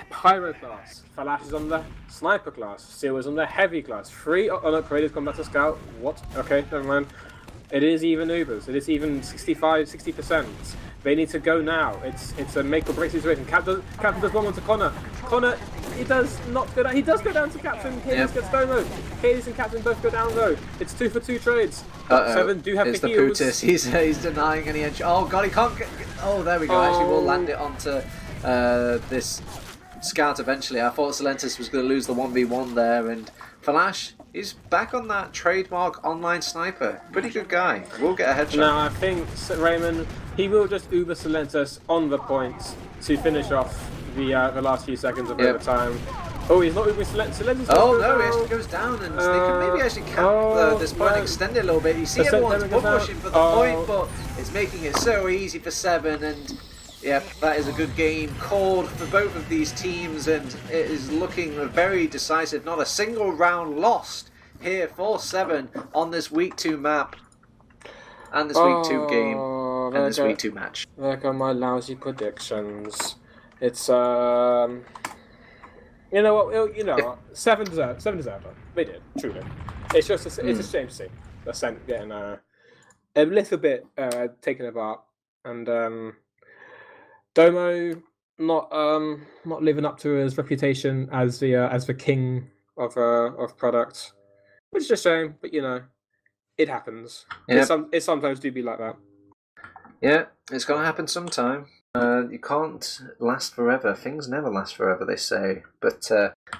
pyro class. Falash is on the sniper class. Seal is on the heavy class. Cradu's gone back to scout. What? Okay, never mind. It is even Ubers. It is even 60%. They need to go now. It's a make or break situation. Captain does one to Connor. Connor, he does not go down. He does go down to Captain. Cadis gets domo. Cadis and Captain both go down though. It's 2 for 2 trades. Se7en do have it's the heals. heals. He's denying any edge. Oh god, he can't get. Oh, there we go. Actually, we'll land it onto this scout eventually. I thought Se7en was going to lose the 1v1 there, and Falash, he's back on that trademark online sniper. Pretty good guy. We'll get a headshot. No, I think Raymond, he will just Uber Se7en on the points to finish off the last few seconds of overtime. Oh, he's not Uber Se7en. Oh no, he actually goes down, and they can maybe actually cap this point, extend it a little bit. You see everyone's pushing for the point, but it's making it so easy for Se7en, and yeah, that is a good game called for both of these teams, and it is looking very decisive. Not a single round lost here for Se7en on this week 2 map, and this week 2 game, and this week 2 match. There go my lousy predictions. It's you know what? Se7en deserved it. They did, truly. It's just it's a shame to see Ascent getting a little bit taken apart, and Domo not living up to his reputation as the king of product, which is a shame. But it happens. Yep. It sometimes do be like that. Yeah, it's gonna happen sometime. You can't last forever. Things never last forever, they say. But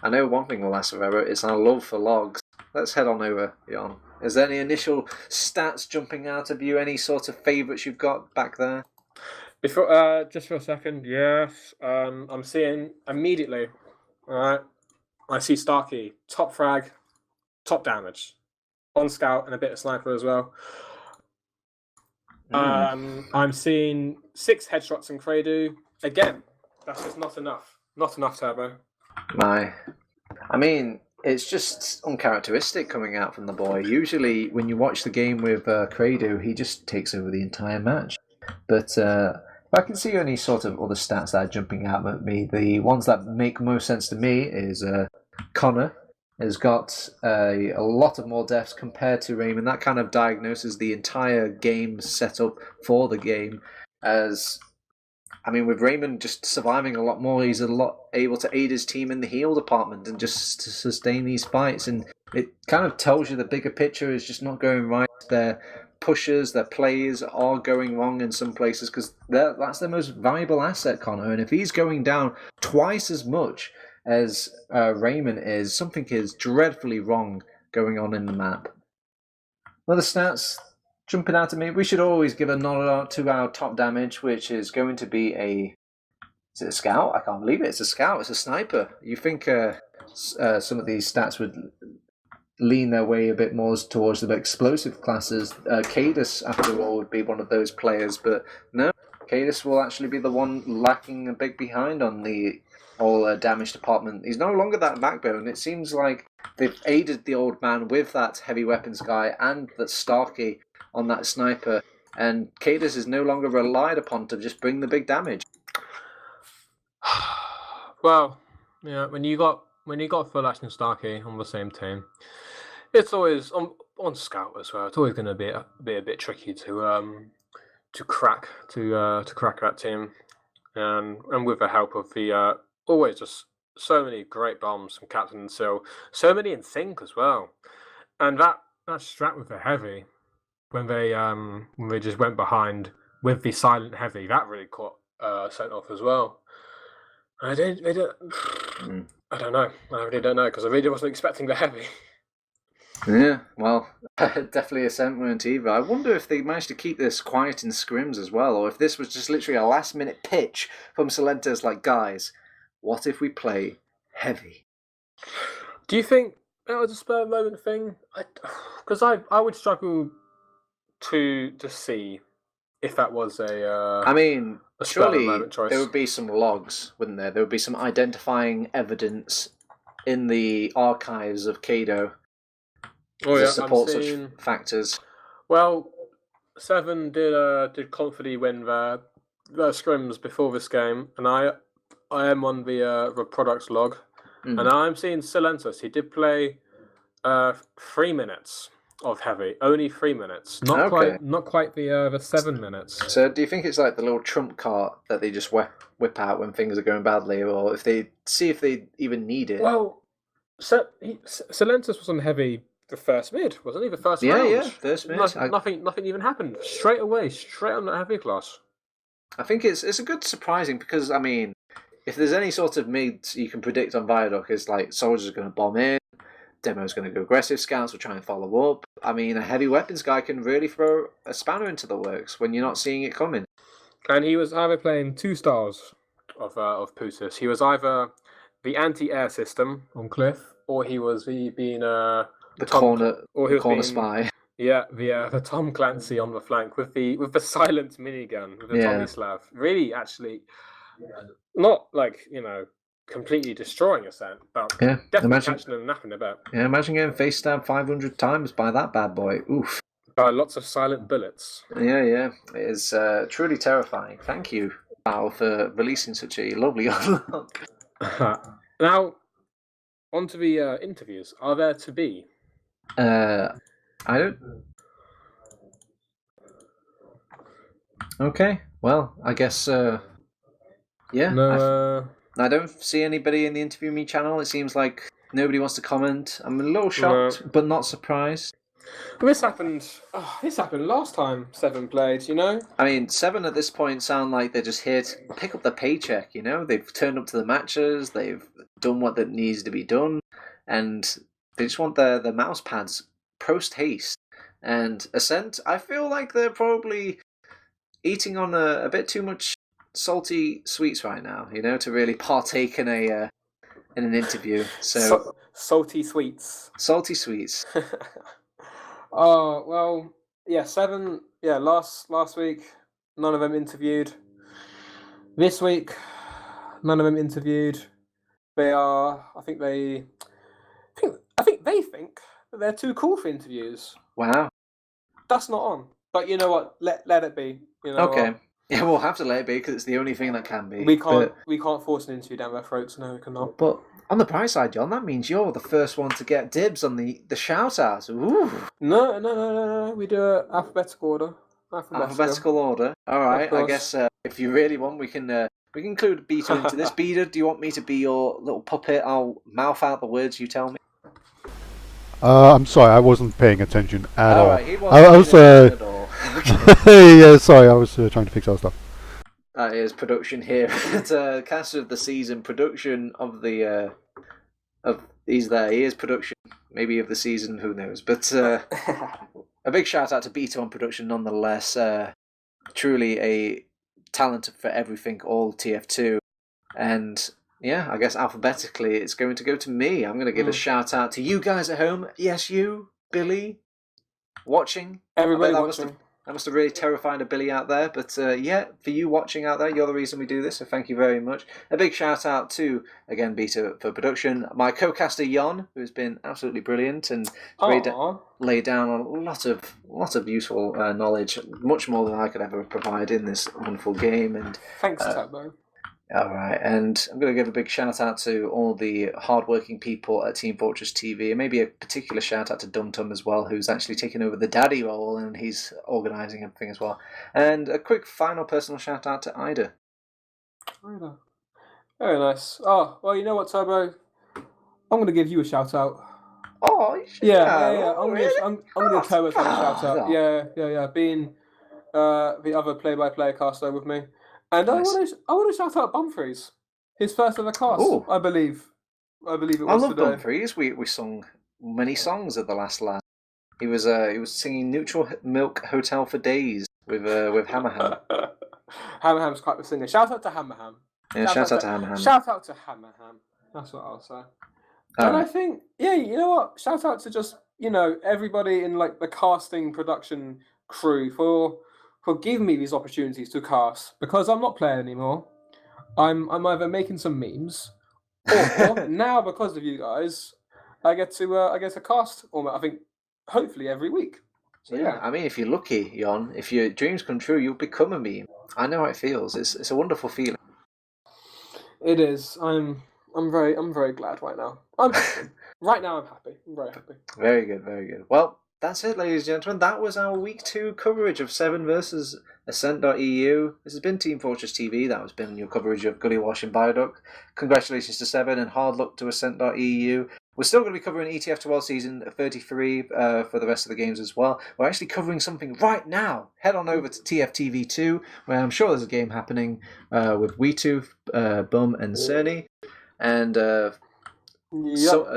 I know one thing will last forever. It's our love for logs. let's head on over, Yohn. Is there any initial stats jumping out of you? Any sort of favourites you've got back there? Before, just for a second, yes. I'm seeing immediately. All right, I see Starkey, top frag, top damage, on scout and a bit of sniper as well. I'm seeing 6 headshots in Credo. Again, that's just not enough. Not enough turbo. I mean, it's just uncharacteristic coming out from the boy. Usually, when you watch the game with Credo, he just takes over the entire match. But if I can see any sort of other stats that are jumping out at me, the ones that make most sense to me is Connor has got a lot of more deaths compared to Raymond. That kind of diagnoses the entire game setup for the game. With Raymond just surviving a lot more, he's a lot able to aid his team in the heal department and just to sustain these fights. And it kind of tells you the bigger picture is just not going right. Their pushes, their plays are going wrong in some places because that's their most valuable asset, Connor. And if he's going down twice as much as Raymond is, something is dreadfully wrong going on in the map. Well, the stats jumping out at me, we should always give a nod to our top damage, which is going to be is it a scout? I can't believe it. It's a scout. It's a sniper. You think some of these stats would lean their way a bit more towards the explosive classes. Cadus, after all, would be one of those players, but no, Cadus will actually be the one lacking a bit behind on the whole damage department. He's no longer that backbone. It seems like they've aided the old man with that heavy weapons guy and that Starkey on that sniper, and Cadus is no longer relied upon to just bring the big damage. Well, yeah, when you got Fulash and Starkey on the same team, it's always on scout as well. It's always going to be a bit tricky to crack that team, and with the help of the always just so many great bombs from Captain and Sil, so many in sync as well, and that strat with the heavy when they just went behind with the silent heavy, that really caught Ascent off as well. I don't know. I really don't know because I really wasn't expecting the heavy. Yeah, well, definitely Ascent weren't either. I wonder if they managed to keep this quiet in scrims as well, or if this was just literally a last-minute pitch from Se7en's like, guys, what if we play heavy? Do you think that was a spur moment thing? Because I would struggle to see if that was a surely moment choice. There would be some logs, wouldn't there? There would be some identifying evidence in the archives of Kado to support such factors. Well, Se7en did confidently win the scrims before this game, and I am on the products log, and I'm seeing Se7en. He did play 3 minutes of heavy, only 3 minutes, not quite the 7 minutes. So, do you think it's like the little trump card that they just whip out when things are going badly, or if they even need it? Well, Se7en was on heavy the first mid, wasn't he? The first round. Yeah, first mid. Nothing even happened. Straight on that heavy class. I think it's a good surprising because if there's any sort of mids you can predict on Viaduct, is like soldiers are going to bomb in. Demo's going to go aggressive, scouts will try and follow up. A heavy weapons guy can really throw a spanner into the works when you're not seeing it coming. And he was either playing 2 styles of Putis. He was either the anti-air system on Cliff, or he was being the corner spy. Yeah, the Tom Clancy on the flank with the silent minigun with the Tommy Slav. Really, actually, not completely destroying Ascent, but definitely catching them napping about. Yeah, imagine getting face stabbed 500 times by that bad boy. Oof. By lots of silent bullets. Yeah, it is truly terrifying. Thank you, Val, for releasing such a lovely unlock. Now, on to the interviews. Are there to be? I don't... Okay, well, I guess, yeah. No, I don't see anybody in the Interview Me channel. It seems like nobody wants to comment. I'm a little shocked, but not surprised. But this happened last time Se7en played, you know? Se7en at this point sound like they're just here to pick up the paycheck, you know? They've turned up to the matches, they've done what that needs to be done, and They just want the mouse pads post haste. And Ascent, I feel like they're probably eating on a bit too much salty sweets right now, to really partake in an interview. So salty sweets. Salty sweets. Oh, well, yeah, Se7en, yeah, last week, none of them interviewed. This week, none of them interviewed. I think they think that they're too cool for interviews. Wow. That's not on. But you know what? Let it be. Okay. What? Yeah, we'll have to let it be because it's the only thing that can be. We can't force an interview down their throats. No, we cannot. But on the bright side, Yohn, that means you're the first one to get dibs on the shout outs. Ooh. No. We do an alphabetical order. Alphabetical order. All right. I guess if you really want, we can include Beta into this. Beta, do you want me to be your little puppet? I'll mouth out the words you tell me. I'm sorry, I wasn't paying attention at all. Right, he wasn't at all. Yeah, sorry, I was trying to fix our stuff. That is production here at Caster of the Season. Production of the he's there. He is production, maybe of the season. Who knows? But a big shout out to Beta on production, nonetheless. Truly a talent for everything, all TF2, and yeah, I guess alphabetically it's going to go to me. I'm going to give a shout out to you guys at home. Yes, you, Billy, watching. Everybody watching. That must have really terrified a Billy out there. But yeah, for you watching out there, you're the reason we do this, so thank you very much. A big shout out to, again, Beta for production. My co-caster, Yohn, who's been absolutely brilliant and laid down a lot of useful knowledge, much more than I could ever provide in this wonderful game. And thanks, Turbo. All right, and I'm going to give a big shout out to all the hardworking people at Team Fortress TV, and maybe a particular shout out to Dum Tum as well, who's actually taken over the daddy role and he's organising everything as well. And a quick final personal shout out to Ida. Very nice. Oh, well, you know what, Turbo? I'm going to give you a shout out. Oh, you should. Yeah. I'm going to Turbo a shout out. Yeah. Being the other play-by-play caster with me. And nice. I want to shout out Bumfries, his first ever cast. Ooh. I believe it was today. I love Bumfries. We sung many songs at the last LAN. He was singing Neutral Milk Hotel for Days with Hammerham. Hammerham's quite the singer. Shout out to Hammerham. Yeah, shout out to Hammerham. Shout out to Hammerham. That's what I'll say. And I think, yeah, you know what? Shout out to just everybody in like the casting production crew for giving me these opportunities to cast, because I'm not playing anymore. I'm either making some memes, or now because of you guys, I get to cast. I think hopefully every week. So, yeah, I mean, if you're lucky, Yohn, if your dreams come true, you'll become a meme. I know how it feels. It's a wonderful feeling. It is. I'm very glad right now. I'm happy. Right now I'm happy. I'm very happy. Very good, very good. Well, that's it, ladies and gentlemen. That was our Week 2 coverage of Se7en versus Ascent.EU. This has been Team Fortress TV. That has been your coverage of Gullywash and Bioduck. Congratulations to Se7en and hard luck to Ascent.EU. We're still going to be covering ETF2L Season 33 for the rest of the games as well. We're actually covering something right now. Head on over to TFTV2, where I'm sure there's a game happening with Weetooth, Bum, and Cerny. And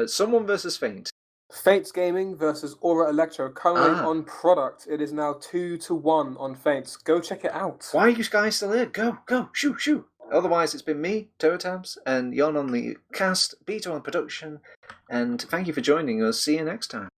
someone versus Feint. Feint Gaming versus Aura Electro currently on product. It is now 2-1 on Feint. Go check it out. Why are you guys still here? Go, shoot. Otherwise, it's been me, TurboTabs, and Yohn on the cast, Beta on production, and thank you for joining us. See you next time.